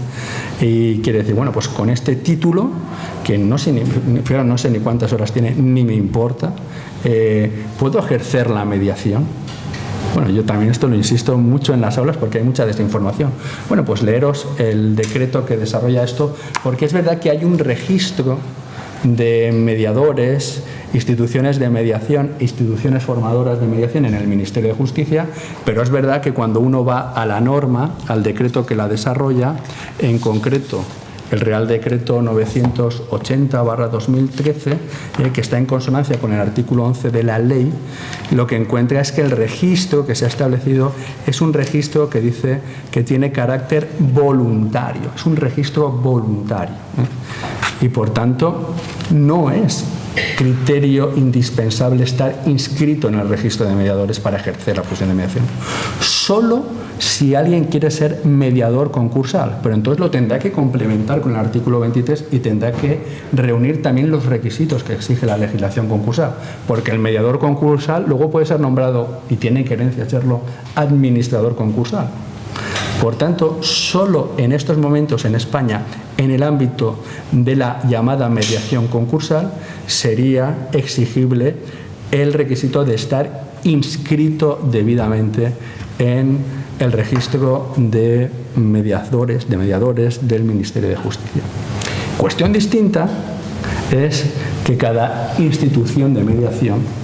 y quiere decir, bueno, pues con este título, que no sé ni cuántas horas tiene, ni me importa, ¿puedo ejercer la mediación? Bueno, yo también esto lo insisto mucho en las aulas porque hay mucha desinformación. Bueno, pues leeros el decreto que desarrolla esto, porque es verdad que hay un registro de mediadores, instituciones de mediación, instituciones formadoras de mediación en el Ministerio de Justicia, pero es verdad que cuando uno va a la norma, al decreto que la desarrolla, en concreto El Real Decreto 980/2013, que está en consonancia con el artículo 11 de la ley, lo que encuentra es que el registro que se ha establecido es un registro que dice que tiene carácter voluntario, es un registro voluntario, y por tanto no es criterio indispensable estar inscrito en el registro de mediadores para ejercer la profesión de mediación. Solo si alguien quiere ser mediador concursal, pero entonces lo tendrá que complementar con el artículo 23 y tendrá que reunir también los requisitos que exige la legislación concursal, porque el mediador concursal luego puede ser nombrado, y tiene querencia serlo, administrador concursal. Por tanto, solo en estos momentos en España, en el ámbito de la llamada mediación concursal, sería exigible el requisito de estar inscrito debidamente en el registro de mediadores del Ministerio de Justicia. Cuestión distinta es que cada institución de mediación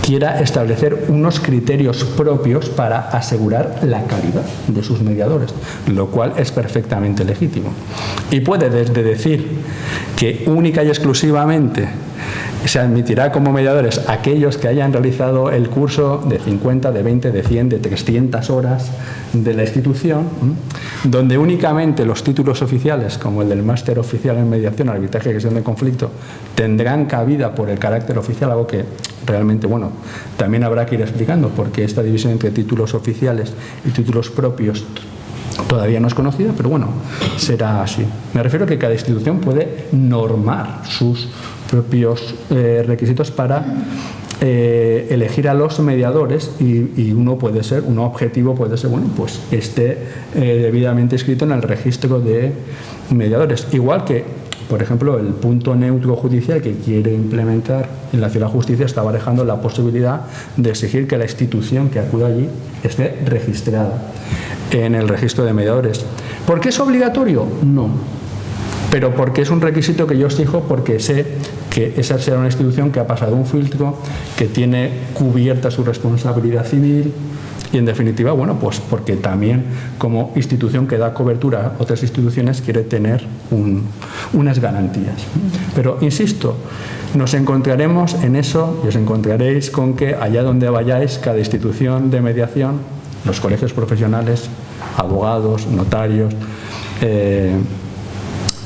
quiera establecer unos criterios propios para asegurar la calidad de sus mediadores, lo cual es perfectamente legítimo. Y puede desde decir que única y exclusivamente se admitirá como mediadores aquellos que hayan realizado el curso de 50, de 20, de 100, de 300 horas de la institución, donde únicamente los títulos oficiales, como el del máster oficial en mediación, arbitraje y gestión de conflicto, tendrán cabida por el carácter oficial, algo que realmente, bueno, también habrá que ir explicando, porque esta división entre títulos oficiales y títulos propios todavía no es conocida, pero bueno, será así. Me refiero a que cada institución puede normar sus propios requisitos para elegir a los mediadores, y un objetivo puede ser, bueno, pues esté debidamente inscrito en el registro de mediadores. Igual que, por ejemplo, el punto neutro judicial que quiere implementar en la Ciudad de Justicia está barajando la posibilidad de exigir que la institución que acuda allí esté registrada en el registro de mediadores. ¿Por qué es obligatorio? No. Pero porque es un requisito que yo exijo, porque sé que esa será una institución que ha pasado un filtro, que tiene cubierta su responsabilidad civil, y en definitiva, bueno, pues porque también como institución que da cobertura a otras instituciones quiere tener unas garantías. Pero insisto, nos encontraremos en eso, y os encontraréis con que allá donde vayáis, cada institución de mediación, los colegios profesionales, abogados, notarios,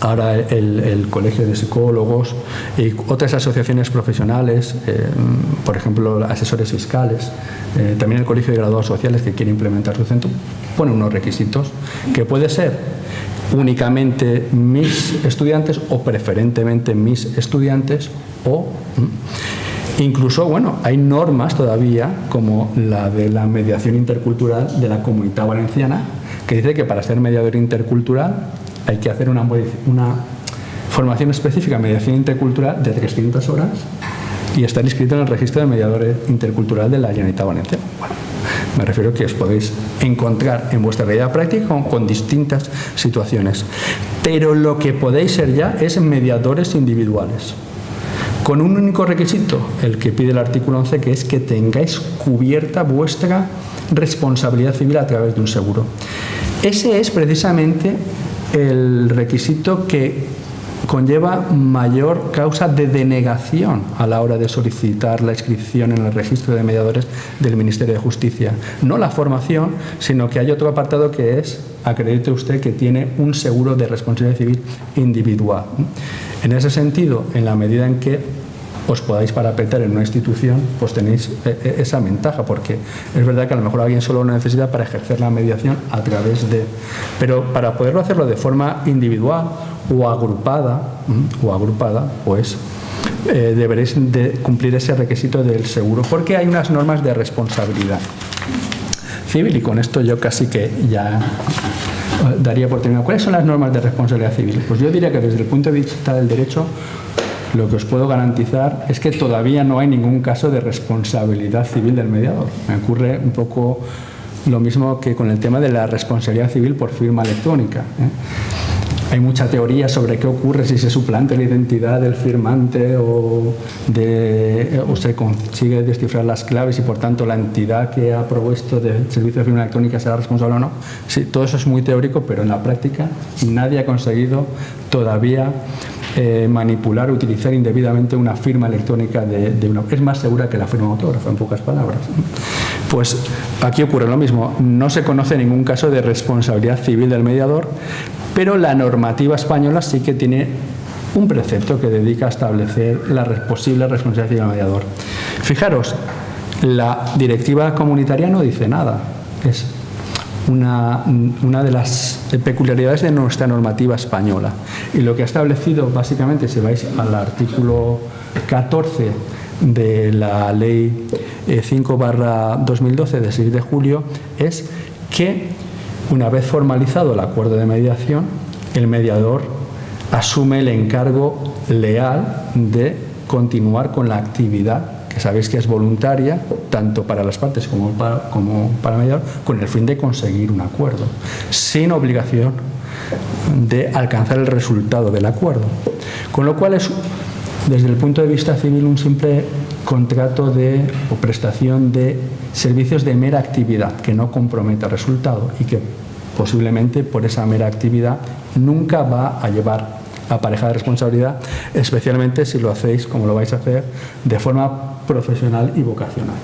ahora el Colegio de Psicólogos y otras asociaciones profesionales, por ejemplo, asesores fiscales, también el Colegio de Graduados Sociales, que quiere implementar su centro, pone unos requisitos que puede ser únicamente mis estudiantes o preferentemente mis estudiantes, o incluso, bueno, hay normas todavía como la de la mediación intercultural de la Comunidad Valenciana, que dice que para ser mediador intercultural hay que hacer una formación específica en mediación intercultural de 300 horas y estar inscrito en el registro de mediadores intercultural de la Generalitat Valenciana. Bueno, me refiero a que os podéis encontrar en vuestra realidad práctica con distintas situaciones. Pero lo que podéis ser ya es mediadores individuales, con un único requisito, el que pide el artículo 11, que es que tengáis cubierta vuestra responsabilidad civil a través de un seguro. Ese es precisamente el requisito que conlleva mayor causa de denegación a la hora de solicitar la inscripción en el registro de mediadores del Ministerio de Justicia. No la formación, sino que hay otro apartado que es: acredite usted que tiene un seguro de responsabilidad civil individual. En ese sentido, en la medida en que os podáis parapetar en una institución, pues tenéis esa ventaja, porque es verdad que a lo mejor alguien solo lo necesita para ejercer la mediación a través de... Pero para poderlo hacerlo de forma individual o agrupada, pues deberéis de cumplir ese requisito del seguro, porque hay unas normas de responsabilidad civil, y con esto yo casi que ya daría por terminado. ¿Cuáles son las normas de responsabilidad civil? Pues yo diría que desde el punto de vista del derecho, lo que os puedo garantizar es que todavía no hay ningún caso de responsabilidad civil del mediador. Me ocurre un poco lo mismo que con el tema de la responsabilidad civil por firma electrónica. Hay mucha teoría sobre qué ocurre si se suplanta la identidad del firmante o se consigue descifrar las claves y, por tanto, la entidad que ha propuesto del servicio de firma electrónica será responsable o no. Sí, todo eso es muy teórico, pero en la práctica nadie ha conseguido todavía manipular, utilizar indebidamente una firma electrónica es más segura que la firma autógrafa, en pocas palabras. Pues aquí ocurre lo mismo. No se conoce ningún caso de responsabilidad civil del mediador, pero la normativa española sí que tiene un precepto que dedica a establecer la posible responsabilidad civil del mediador. Fijaros, la directiva comunitaria no dice nada. Es una de las peculiaridades de nuestra normativa española. Y lo que ha establecido, básicamente, si vais al artículo 14 de la Ley 5/2012 de 6 de julio, es que, una vez formalizado el acuerdo de mediación, el mediador asume el encargo leal de continuar con la actividad, que sabéis que es voluntaria, tanto para las partes como para el mediador, con el fin de conseguir un acuerdo, sin obligación de alcanzar el resultado del acuerdo. Con lo cual es, desde el punto de vista civil, un simple contrato o prestación de servicios de mera actividad que no comprometa el resultado y que posiblemente por esa mera actividad nunca va a llevar aparejada responsabilidad, especialmente si lo hacéis, como lo vais a hacer, de forma profesional y vocacional.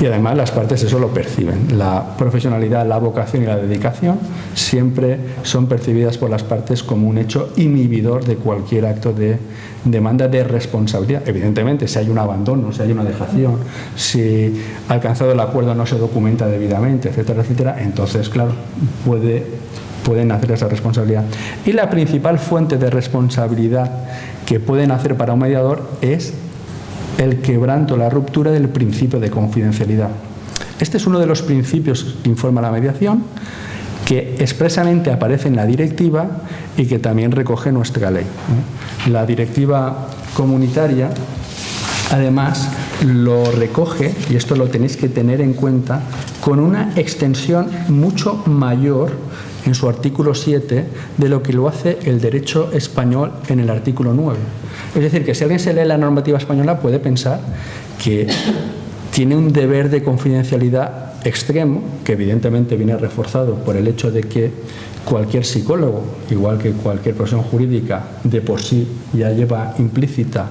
Y además las partes eso lo perciben. La profesionalidad, la vocación y la dedicación siempre son percibidas por las partes como un hecho inhibidor de cualquier acto de demanda de responsabilidad. Evidentemente, si hay un abandono, si hay una dejación, si alcanzado el acuerdo no se documenta debidamente, etcétera, etcétera, entonces, claro, pueden hacer esa responsabilidad. Y la principal fuente de responsabilidad que pueden hacer para un mediador es el quebranto, la ruptura del principio de confidencialidad. Este es uno de los principios que informa la mediación, que expresamente aparece en la directiva y que también recoge nuestra ley. La directiva comunitaria, además, lo recoge, y esto lo tenéis que tener en cuenta, con una extensión mucho mayor en su artículo 7 de lo que lo hace el derecho español en el artículo 9. Es decir, que si alguien se lee la normativa española puede pensar que tiene un deber de confidencialidad extremo, que evidentemente viene reforzado por el hecho de que cualquier psicólogo, igual que cualquier profesión jurídica, de por sí ya lleva implícita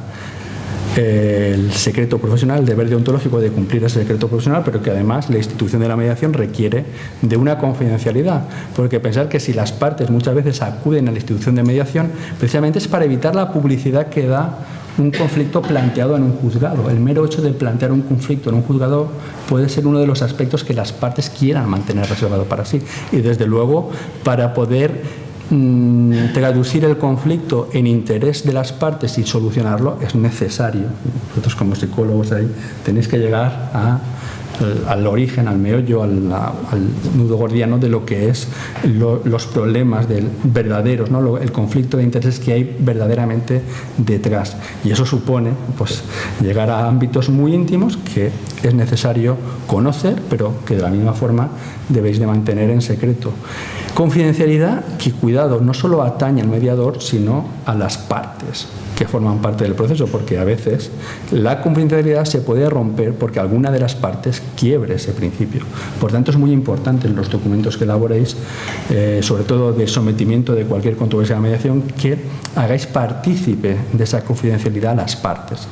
el secreto profesional, el deber deontológico de cumplir ese secreto profesional, pero que además la institución de la mediación requiere de una confidencialidad, porque pensar que si las partes muchas veces acuden a la institución de mediación, precisamente es para evitar la publicidad que da un conflicto planteado en un juzgado. El mero hecho de plantear un conflicto en un juzgado puede ser uno de los aspectos que las partes quieran mantener reservado para sí, y desde luego para poder traducir el conflicto en interés de las partes y solucionarlo es necesario. Vosotros como psicólogos ahí tenéis que llegar al origen, al meollo, al nudo gordiano de lo que es los problemas verdaderos, ¿no? El conflicto de intereses que hay verdaderamente detrás. Y eso supone, pues, llegar a ámbitos muy íntimos que es necesario conocer, pero que de la misma forma debéis de mantener en secreto. Confidencialidad que, cuidado, no solo atañe al mediador, sino a las partes que forman parte del proceso, porque a veces la confidencialidad se puede romper porque alguna de las partes quiebre ese principio. Por tanto, es muy importante en los documentos que elaboréis, sobre todo de sometimiento de cualquier controversia de la mediación, que hagáis partícipe de esa confidencialidad a las partes.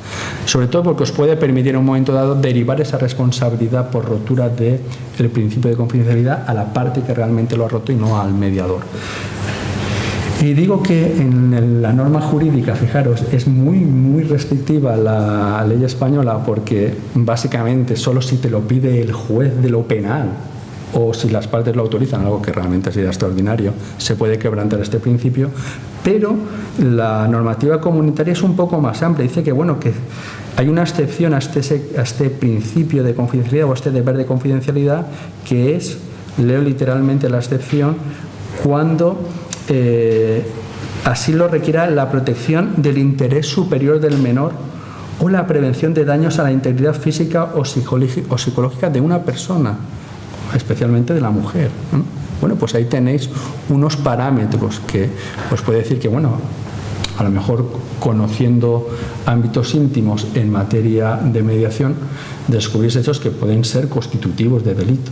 Sobre todo porque os puede permitir en un momento dado derivar esa responsabilidad por rotura del principio de confidencialidad a la parte que realmente lo ha roto y no al mediador. Y digo que en la norma jurídica, fijaros, es muy restrictiva la ley española, porque básicamente solo si te lo pide el juez de lo penal o si las partes lo autorizan, algo que realmente sería extraordinario, se puede quebrantar este principio. Pero la normativa comunitaria es un poco más amplia. Dice que, bueno, que hay una excepción a este principio de confidencialidad o a este deber de confidencialidad, que es, leo literalmente la excepción, cuando así lo requiera la protección del interés superior del menor o la prevención de daños a la integridad física o psicológica de una persona, especialmente de la mujer, ¿no? Bueno, pues ahí tenéis unos parámetros que os puede decir que, bueno, a lo mejor conociendo ámbitos íntimos en materia de mediación, descubrís hechos que pueden ser constitutivos de delito.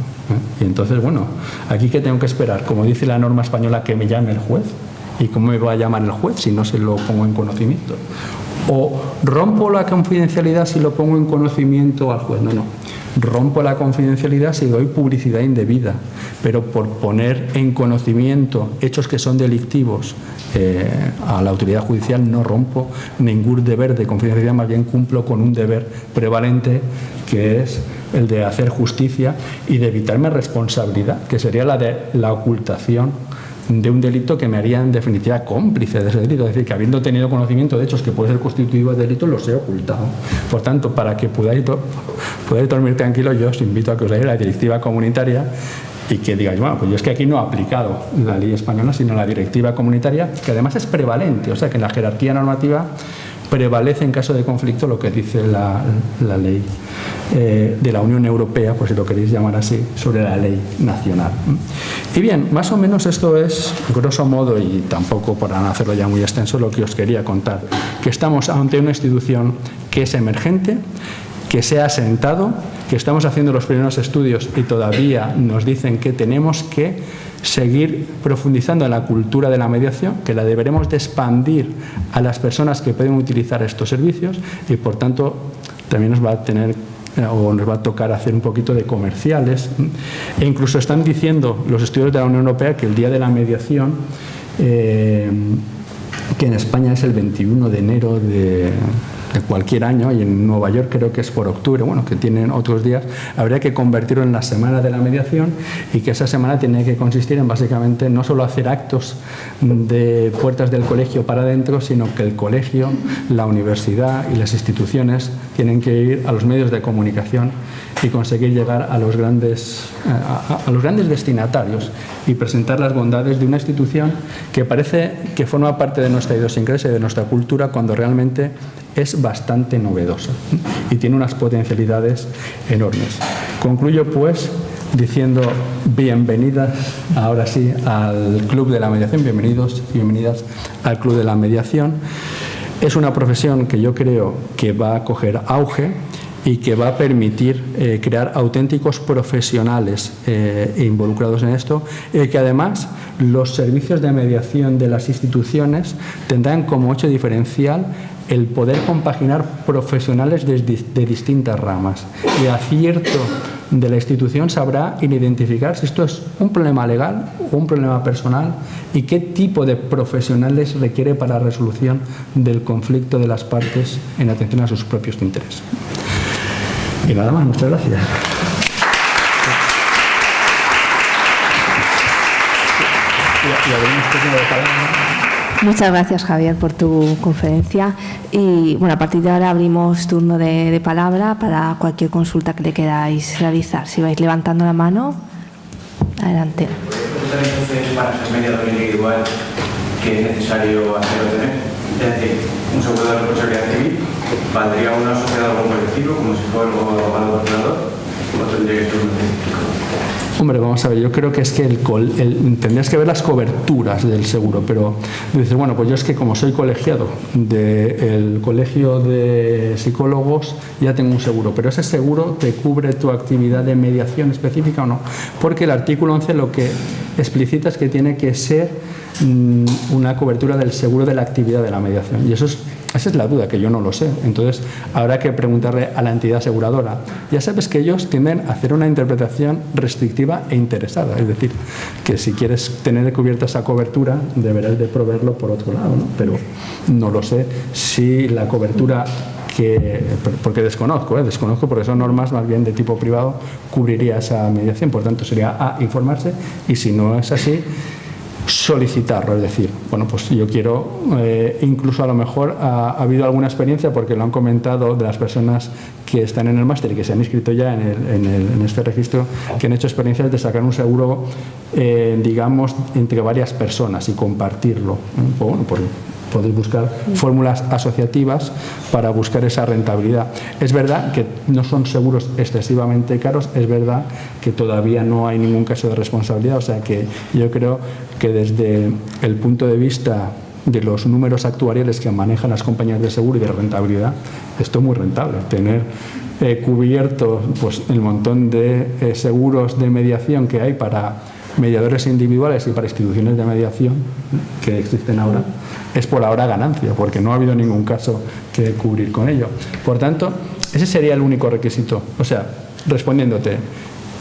Y entonces, bueno, ¿aquí qué tengo que esperar? Como dice la norma española, que me llame el juez. ¿Y cómo me va a llamar el juez si no se lo pongo en conocimiento? ¿O rompo la confidencialidad si lo pongo en conocimiento al juez? No. Rompo la confidencialidad si doy publicidad indebida, pero por poner en conocimiento hechos que son delictivos a la autoridad judicial no rompo ningún deber de confidencialidad, más bien cumplo con un deber prevalente, que es el de hacer justicia y de evitarme responsabilidad, que sería la de la ocultación de un delito que me haría en definitiva cómplice de ese delito, es decir, que habiendo tenido conocimiento de hechos que pueden ser constitutivos de delito, los he ocultado. Por tanto, para que podáis dormir tranquilo, yo os invito a que os leáis la directiva comunitaria y que digáis, bueno, pues yo es que aquí no he aplicado la ley española, sino la directiva comunitaria, que además es prevalente, o sea que en la jerarquía normativa prevalece en caso de conflicto lo que dice la ley de la Unión Europea, por si lo queréis llamar así, sobre la ley nacional. Y bien, más o menos esto es, grosso modo, y tampoco para no hacerlo ya muy extenso, lo que os quería contar, que estamos ante una institución que es emergente, que se ha asentado, que estamos haciendo los primeros estudios y todavía nos dicen que tenemos que seguir profundizando en la cultura de la mediación, que la deberemos de expandir a las personas que pueden utilizar estos servicios y, por tanto, también nos va a tocar hacer un poquito de comerciales. E incluso están diciendo los estudios de la Unión Europea que el Día de la Mediación, que en España es el 21 de enero de cualquier año, y en Nueva York creo que es por octubre, bueno, que tienen otros días, habría que convertirlo en la Semana de la Mediación, y que esa semana tiene que consistir en básicamente no solo hacer actos de puertas del colegio para adentro, sino que el colegio, la universidad y las instituciones tienen que ir a los medios de comunicación y conseguir llegar a los grandes destinatarios y presentar las bondades de una institución que parece que forma parte de nuestra idiosincrasia y de nuestra cultura, cuando realmente es bastante novedosa y tiene unas potencialidades enormes. Concluyo pues diciendo bienvenidas ahora sí al Club de la Mediación, bienvenidos y bienvenidas al Club de la Mediación. Es una profesión que yo creo que va a coger auge y que va a permitir crear auténticos profesionales involucrados en esto, y que además los servicios de mediación de las instituciones tendrán como hecho diferencial el poder compaginar profesionales de distintas ramas. Y acierto de la institución sabrá identificar si esto es un problema legal o un problema personal y qué tipo de profesionales requiere para la resolución del conflicto de las partes en atención a sus propios intereses. Y nada más, muchas gracias. Muchas gracias, Javier, por tu conferencia. Y bueno, a partir de ahora abrimos turno de palabra para cualquier consulta que le queráis realizar. Si vais levantando la mano, adelante. Entonces, para ser mediador individual, ¿qué es necesario hacer o tener? Es decir, un seguro de responsabilidad civil, ¿valdría una sociedad o un colectivo, como si fuera el abogado ordenador, o tendría que ser un específico? Hombre, vamos a ver, yo creo que es que tendrías que ver las coberturas del seguro, pero dices, bueno, pues yo es que como soy colegiado del Colegio de Psicólogos, ya tengo un seguro, pero ese seguro te cubre tu actividad de mediación específica o no, porque el artículo 11 lo que explicita es que tiene que ser una cobertura del seguro de la actividad de la mediación, y esa es la duda, que yo no lo sé. Entonces habrá que preguntarle a la entidad aseguradora. Ya sabes que ellos tienden a hacer una interpretación restrictiva e interesada, es decir, que si quieres tener cubierta esa cobertura deberás de proveerlo por otro lado, ¿no? Pero no lo sé si la cobertura porque desconozco porque son normas más bien de tipo privado, cubriría esa mediación. Por tanto, sería informarse, y si no es así, solicitarlo, es decir, bueno, pues yo quiero, incluso a lo mejor ha habido alguna experiencia, porque lo han comentado de las personas que están en el máster y que se han inscrito ya en este registro, que han hecho experiencias de sacar un seguro, digamos, entre varias personas y compartirlo, bueno, podéis buscar fórmulas asociativas para buscar esa rentabilidad. Es verdad que no son seguros excesivamente caros, es verdad que todavía no hay ningún caso de responsabilidad, o sea que yo creo que desde el punto de vista de los números actuariales que manejan las compañías de seguro y de rentabilidad, esto es muy rentable. Tener cubierto pues, el montón de seguros de mediación que hay para mediadores individuales y para instituciones de mediación que existen ahora, es por ahora ganancia, porque no ha habido ningún caso que cubrir con ello. Por tanto, ese sería el único requisito. O sea, respondiéndote,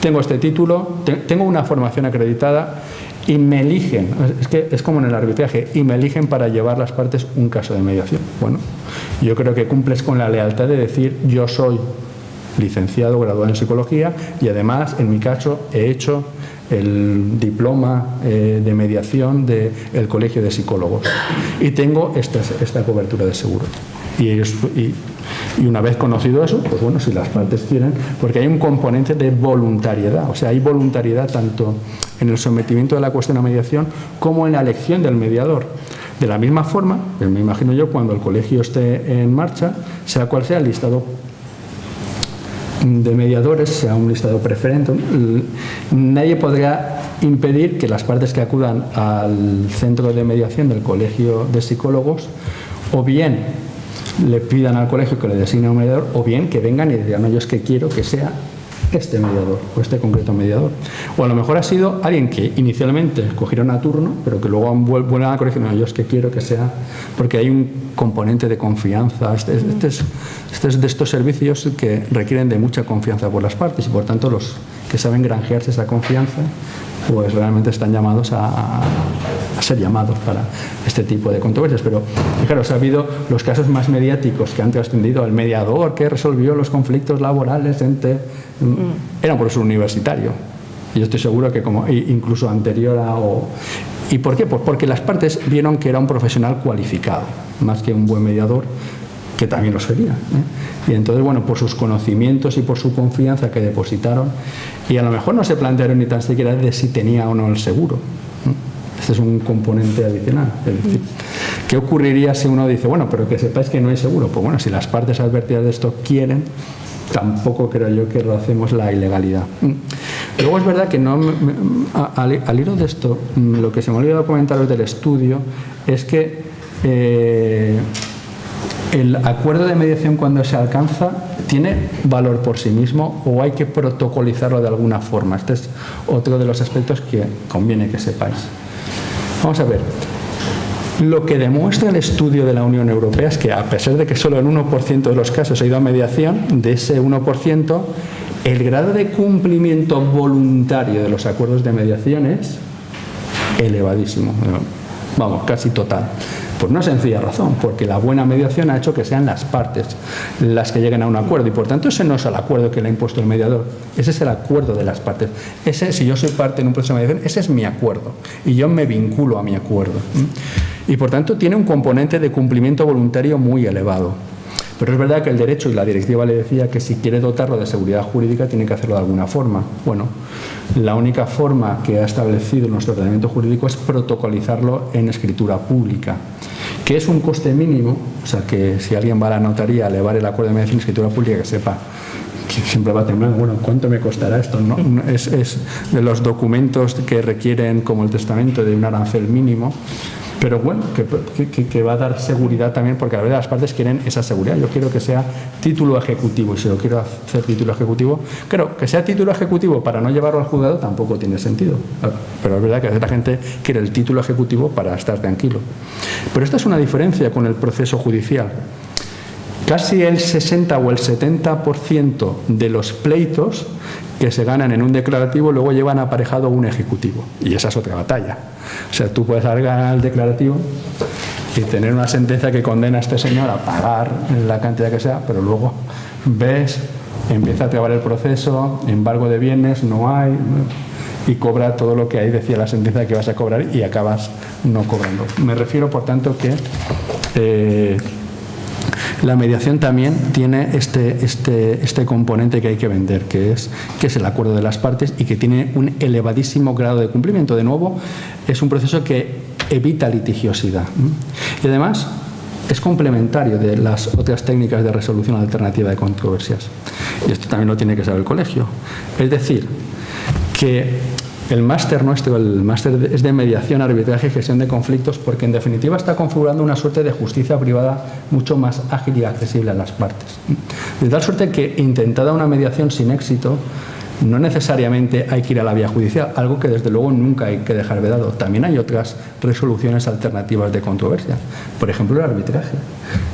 tengo este título, tengo una formación acreditada y me eligen, es que es como en el arbitraje, y me eligen para llevar las partes un caso de mediación. Bueno, yo creo que cumples con la lealtad de decir, yo soy licenciado, graduado en psicología y además, en mi caso, he hecho el diploma de mediación del Colegio de Psicólogos y tengo esta cobertura de seguro. Y una vez conocido eso, pues bueno, si las partes quieren, porque hay un componente de voluntariedad, o sea, hay voluntariedad tanto en el sometimiento de la cuestión a mediación como en la elección del mediador. De la misma forma, me imagino yo, cuando el colegio esté en marcha, sea cual sea el listado de mediadores, sea un listado preferente, nadie podrá impedir que las partes que acudan al centro de mediación del Colegio de Psicólogos o bien le pidan al colegio que le designe un mediador o bien que vengan y digan, no, yo es que quiero que sea este mediador o este concreto mediador. O a lo mejor ha sido alguien que inicialmente escogieron a turno, pero que luego vuelven al colegio, no, yo es que quiero que sea, porque hay un componente de confianza. Este es de estos servicios que requieren de mucha confianza por las partes y por tanto los que saben granjearse esa confianza pues realmente están llamados a ser llamados para este tipo de controversias. Pero fijaros, ha habido los casos más mediáticos que han trascendido, el mediador que resolvió los conflictos laborales entre... Era un profesor universitario. Y yo estoy seguro que como incluso anterior a... ¿Y por qué? Pues porque las partes vieron que era un profesional cualificado, más que un buen mediador, que también lo sería, Y entonces, bueno, por sus conocimientos y por su confianza que depositaron, y a lo mejor no se plantearon ni tan siquiera de si tenía o no el seguro. Este es un componente adicional. Es decir, ¿qué ocurriría si uno dice, bueno, pero que sepáis que no hay seguro? Pues bueno, si las partes advertidas de esto quieren, tampoco creo yo que hacemos la ilegalidad. Luego es verdad que no, al hilo de esto, lo que se me ha olvidado comentaros del estudio es que el acuerdo de mediación cuando se alcanza tiene valor por sí mismo o hay que protocolizarlo de alguna forma. Este es otro de los aspectos que conviene que sepáis. Vamos a ver. Lo que demuestra el estudio de la Unión Europea es que a pesar de que solo en 1% de los casos ha ido a mediación, de ese 1%, el grado de cumplimiento voluntario de los acuerdos de mediación es elevadísimo. Vamos, casi total. Por una sencilla razón, porque la buena mediación ha hecho que sean las partes las que lleguen a un acuerdo y por tanto ese no es el acuerdo que le ha impuesto el mediador, ese es el acuerdo de las partes. Ese, si yo soy parte en un proceso de mediación, ese es mi acuerdo y yo me vinculo a mi acuerdo. Y por tanto tiene un componente de cumplimiento voluntario muy elevado. Pero es verdad que el derecho y la directiva le decía que si quiere dotarlo de seguridad jurídica tiene que hacerlo de alguna forma. Bueno, la única forma que ha establecido nuestro ordenamiento jurídico es protocolizarlo en escritura pública, que es un coste mínimo, o sea que si alguien va a la notaría a elevar el acuerdo de mediación en escritura pública, que sepa que siempre va a temblar, bueno, ¿cuánto me costará esto? No, es de los documentos que requieren, como el testamento, de un arancel mínimo. Pero bueno, que va a dar seguridad también, porque a la verdad las partes quieren esa seguridad. Yo quiero que sea título ejecutivo, y si lo quiero hacer título ejecutivo, claro, que sea título ejecutivo para no llevarlo al juzgado tampoco tiene sentido. Pero es verdad que a veces la gente quiere el título ejecutivo para estar tranquilo. Pero esta es una diferencia con el proceso judicial. Casi el 60 o el 70% de los pleitos que se ganan en un declarativo luego llevan aparejado un ejecutivo. Y esa es otra batalla. O sea, tú puedes ganar el declarativo y tener una sentencia que condena a este señor a pagar la cantidad que sea, pero luego ves, empieza a trabar el proceso, embargo de bienes, no hay, y cobra todo lo que ahí decía la sentencia que vas a cobrar y acabas no cobrando. Me refiero, por tanto, que la mediación también tiene este componente que hay que vender, que es el acuerdo de las partes y que tiene un elevadísimo grado de cumplimiento. De nuevo, es un proceso que evita litigiosidad. Y además es complementario de las otras técnicas de resolución alternativa de controversias. Y esto también lo tiene que saber el colegio. Es decir, que el máster nuestro, el máster es de mediación, arbitraje y gestión de conflictos, porque en definitiva está configurando una suerte de justicia privada mucho más ágil y accesible a las partes. De tal suerte que, intentada una mediación sin éxito, no necesariamente hay que ir a la vía judicial, algo que desde luego nunca hay que dejar vedado. También hay otras resoluciones alternativas de controversia, por ejemplo el arbitraje.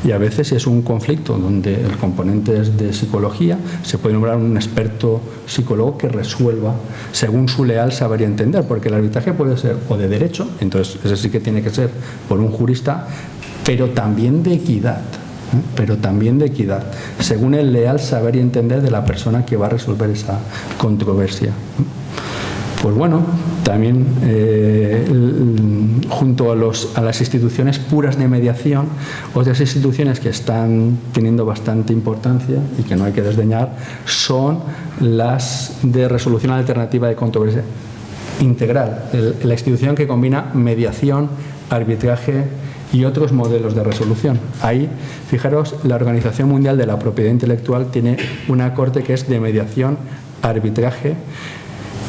Y a veces es un conflicto donde el componente es de psicología, se puede nombrar un experto psicólogo que resuelva según su leal saber y entender, porque el arbitraje puede ser o de derecho, entonces ese sí que tiene que ser por un jurista, pero también de equidad. Según el leal saber y entender de la persona que va a resolver esa controversia. Pues bueno, también junto a las instituciones puras de mediación, otras instituciones que están teniendo bastante importancia y que no hay que desdeñar son las de resolución alternativa de controversia integral, la institución que combina mediación, arbitraje y otros modelos de resolución. Ahí, fijaros, la Organización Mundial de la Propiedad Intelectual tiene una corte que es de mediación, arbitraje.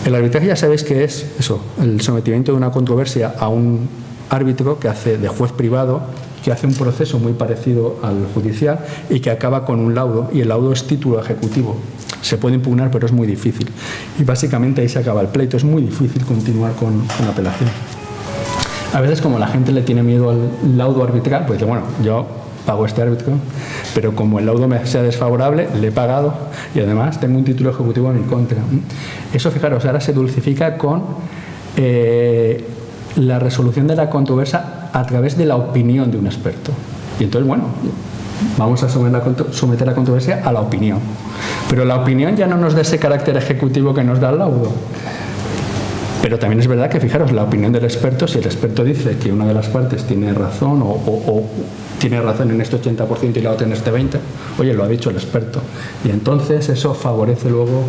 El arbitraje ya sabéis que es eso, el sometimiento de una controversia a un árbitro que hace de juez privado, que hace un proceso muy parecido al judicial y que acaba con un laudo, y el laudo es título ejecutivo. Se puede impugnar, pero es muy difícil. Y básicamente ahí se acaba el pleito. Es muy difícil continuar con apelación. A veces, como la gente le tiene miedo al laudo arbitral, pues dice, bueno, yo pago este árbitro, pero como el laudo me sea desfavorable, le he pagado y además tengo un título ejecutivo en mi contra. Eso, fijaros, ahora se dulcifica con la resolución de la controversia a través de la opinión de un experto. Y entonces, bueno, vamos a someter la controversia a la opinión. Pero la opinión ya no nos da ese carácter ejecutivo que nos da el laudo. Pero también es verdad que, fijaros, la opinión del experto, si el experto dice que una de las partes tiene razón o tiene razón en este 80% y la otra en este 20%, oye, lo ha dicho el experto. Y entonces eso favorece luego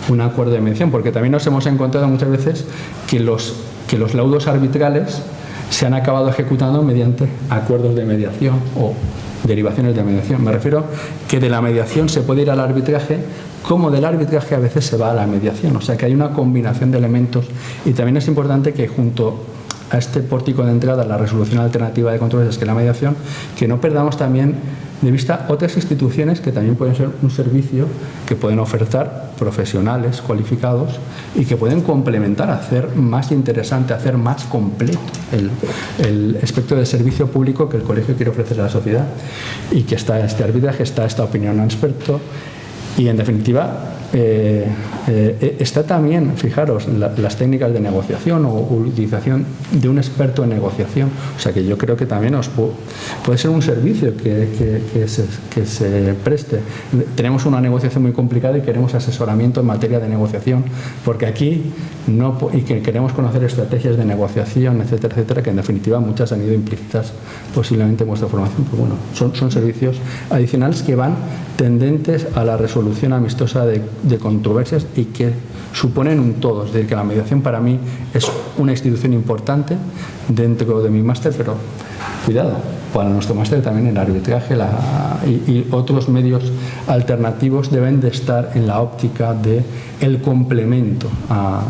un acuerdo de mediación, porque también nos hemos encontrado muchas veces que los laudos arbitrales se han acabado ejecutando mediante acuerdos de mediación o derivaciones de mediación. Me refiero que de la mediación se puede ir al arbitraje, como del arbitraje a veces se va a la mediación. O sea que hay una combinación de elementos, y también es importante que junto a este pórtico de entrada, la resolución alternativa de controversias, que es la mediación, que no perdamos también de vista otras instituciones que también pueden ser un servicio que pueden ofertar profesionales cualificados y que pueden complementar, hacer más interesante, hacer más completo el espectro de servicio público que el colegio quiere ofrecer a la sociedad, y que está este arbitraje, está esta opinión a un experto, y en definitiva está también, fijaros, las técnicas de negociación o utilización de un experto en negociación. O sea que yo creo que también puede ser un servicio que se preste. Tenemos una negociación muy complicada y queremos asesoramiento en materia de negociación, porque aquí y que queremos conocer estrategias de negociación, etcétera, etcétera, que en definitiva muchas han ido implícitas posiblemente en vuestra formación. Pues bueno, son servicios adicionales que van tendentes a la resolución amistosa de controversias y que suponen un todo. Es decir, que la mediación para mí es una institución importante dentro de mi máster, pero cuidado, para nuestro máster también el arbitraje y otros medios alternativos deben de estar en la óptica del complemento a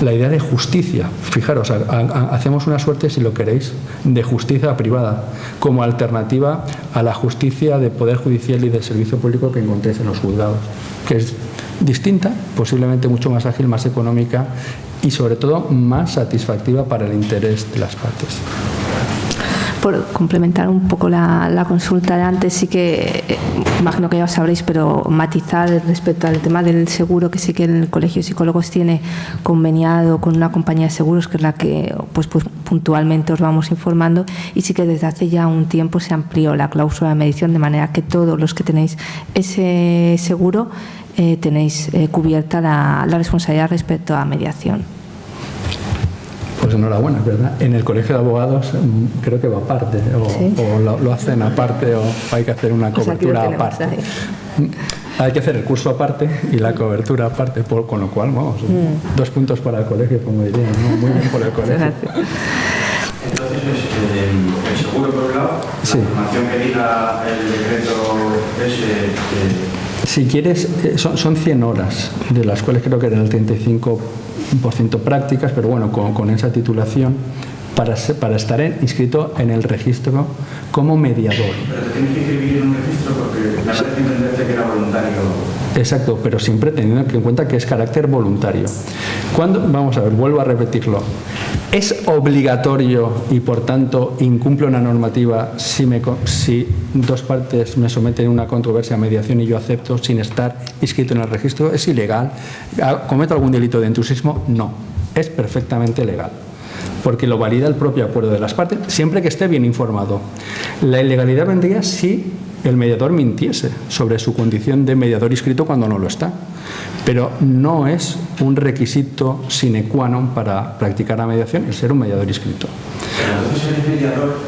la idea de justicia. Fijaros, hacemos una suerte, si lo queréis, de justicia privada como alternativa a la justicia de poder judicial y del servicio público que encontréis en los juzgados, que es distinta, posiblemente mucho más ágil, más económica y sobre todo más satisfactiva para el interés de las partes. Por complementar un poco la consulta de antes, sí que imagino que ya lo sabréis, pero matizar respecto al tema del seguro, que sí que el Colegio de Psicólogos tiene conveniado con una compañía de seguros, que es la que pues puntualmente os vamos informando, y sí que desde hace ya un tiempo se amplió la cláusula de mediación, de manera que todos los que tenéis ese seguro tenéis cubierta la responsabilidad respecto a mediación. Pues enhorabuena, ¿verdad? En el Colegio de Abogados creo que va aparte, ¿sí? o lo hacen aparte, o hay que hacer una cobertura aparte. Hay que hacer el curso aparte y la cobertura aparte, con lo cual, vamos, 2 puntos para el colegio, como diría, ¿no? Muy bien por el colegio. el seguro por un lado, Sí. la formación que diga el decreto ese. Si quieres, son 100 horas, de las cuales creo que eran el 35% prácticas, pero bueno, con esa titulación, para estar inscrito en el registro como mediador. Pero te tienes que inscribir en un registro porque me parece entenderte que era voluntario. Exacto, pero siempre teniendo en cuenta que es carácter voluntario. Vamos a ver, vuelvo a repetirlo. ¿Es obligatorio y por tanto incumple una normativa si dos partes me someten a una controversia a mediación y yo acepto sin estar inscrito en el registro? ¿Es ilegal? ¿Cometo algún delito de intrusismo? No, es perfectamente legal, porque lo valida el propio acuerdo de las partes, siempre que esté bien informado. La ilegalidad vendría si el mediador mintiese sobre su condición de mediador inscrito cuando no lo está, pero no es un requisito sine qua non para practicar la mediación el ser un mediador inscrito. Pero entonces eres mediador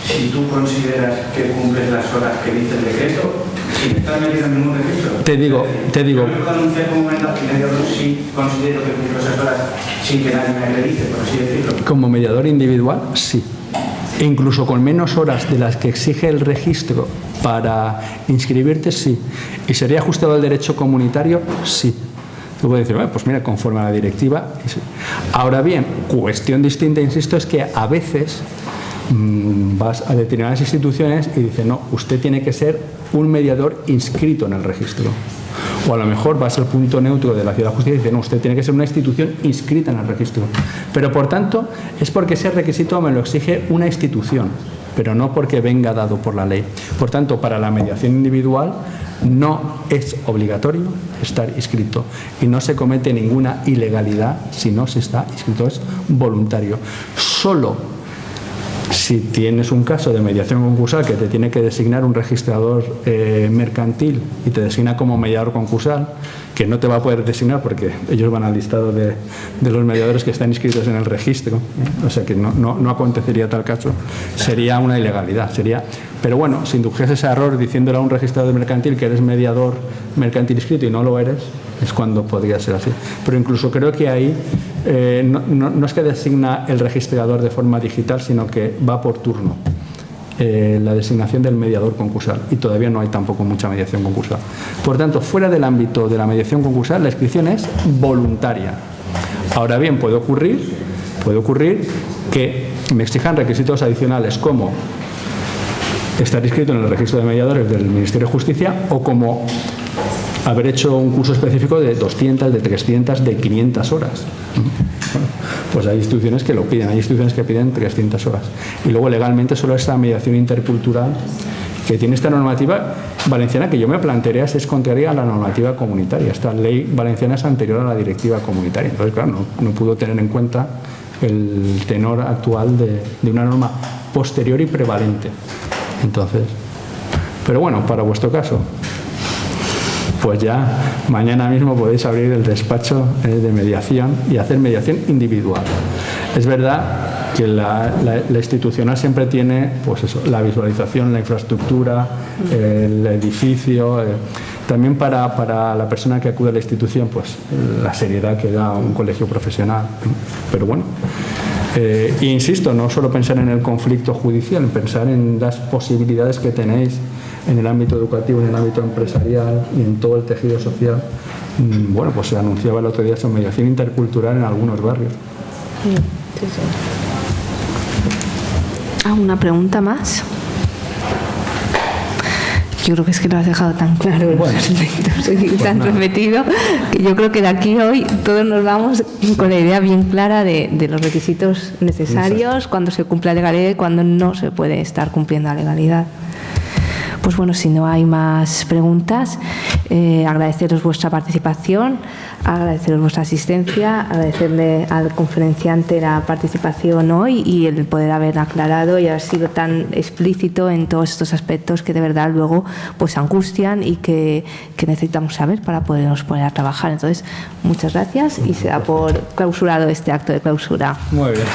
si tú consideras que cumples las horas que dice el decreto, sin estar metido en ningún registro. Te digo. Yo me puedo anunciar como mediador si considero que cumplo esas horas sin que nadie me acredite, por así decirlo. Como mediador individual, sí. E incluso con menos horas de las que exige el registro para inscribirte, sí. ¿Y sería ajustado al derecho comunitario? Sí. Tú puedes decir, bueno, pues mira, conforme a la directiva. Sí. Ahora bien, cuestión distinta, insisto, es que a veces vas a determinadas instituciones y dicen, no, usted tiene que ser un mediador inscrito en el registro. O a lo mejor vas al punto neutro de la Ciudad de Justicia y dice, no, usted tiene que ser una institución inscrita en el registro. Pero por tanto, es porque ese requisito me lo exige una institución, pero no porque venga dado por la ley. Por tanto, para la mediación individual no es obligatorio estar inscrito y no se comete ninguna ilegalidad si no se está inscrito, es voluntario. Solo si tienes un caso de mediación concursal que te tiene que designar un registrador mercantil y te designa como mediador concursal, que no te va a poder designar porque ellos van al listado de los mediadores que están inscritos en el registro, o sea que no acontecería tal caso, sería una ilegalidad. Pero bueno, si indujese ese error diciéndole a un registrador mercantil que eres mediador mercantil inscrito y no lo eres, es cuando podría ser así. Pero incluso creo que ahí no es que designa el registrador de forma digital, sino que va por turno la designación del mediador concursal, y todavía no hay tampoco mucha mediación concursal. Por tanto, fuera del ámbito de la mediación concursal, la inscripción es voluntaria. Ahora bien, puede ocurrir que me exijan requisitos adicionales como estar inscrito en el registro de mediadores del Ministerio de Justicia o como haber hecho un curso específico de 200, de 300, de 500 horas. Bueno, pues hay instituciones que lo piden, hay instituciones que piden 300 horas. Y luego legalmente solo esta mediación intercultural que tiene esta normativa valenciana que yo me plantearía si es contraria a la normativa comunitaria. Esta ley valenciana es anterior a la directiva comunitaria. Entonces, claro, no pudo tener en cuenta el tenor actual de una norma posterior y prevalente. Entonces, pero bueno, para vuestro caso, pues ya mañana mismo podéis abrir el despacho de mediación y hacer mediación individual. Es verdad que la institucional siempre tiene, pues eso, la visualización, la infraestructura, el edificio. También para la persona que acude a la institución, pues la seriedad que da un colegio profesional. Pero bueno, insisto, no solo pensar en el conflicto judicial, pensar en las posibilidades que tenéis en el ámbito educativo, en el ámbito empresarial y en todo el tejido social. Bueno, pues se anunciaba el otro día esa mediación intercultural en algunos barrios. Sí. ¿Alguna pregunta más? Yo creo que es que lo has dejado tan claro, bueno, tan repetido, que yo creo que de aquí hoy todos nos vamos con la idea bien clara de los requisitos necesarios, cuando se cumple la legalidad y cuando no se puede estar cumpliendo la legalidad. Pues bueno, si no hay más preguntas, agradeceros vuestra participación, agradeceros vuestra asistencia, agradecerle al conferenciante la participación hoy y el poder haber aclarado y haber sido tan explícito en todos estos aspectos que de verdad luego pues angustian y que necesitamos saber para podernos poner a trabajar. Entonces, muchas gracias y se da por clausurado este acto de clausura. Muy bien.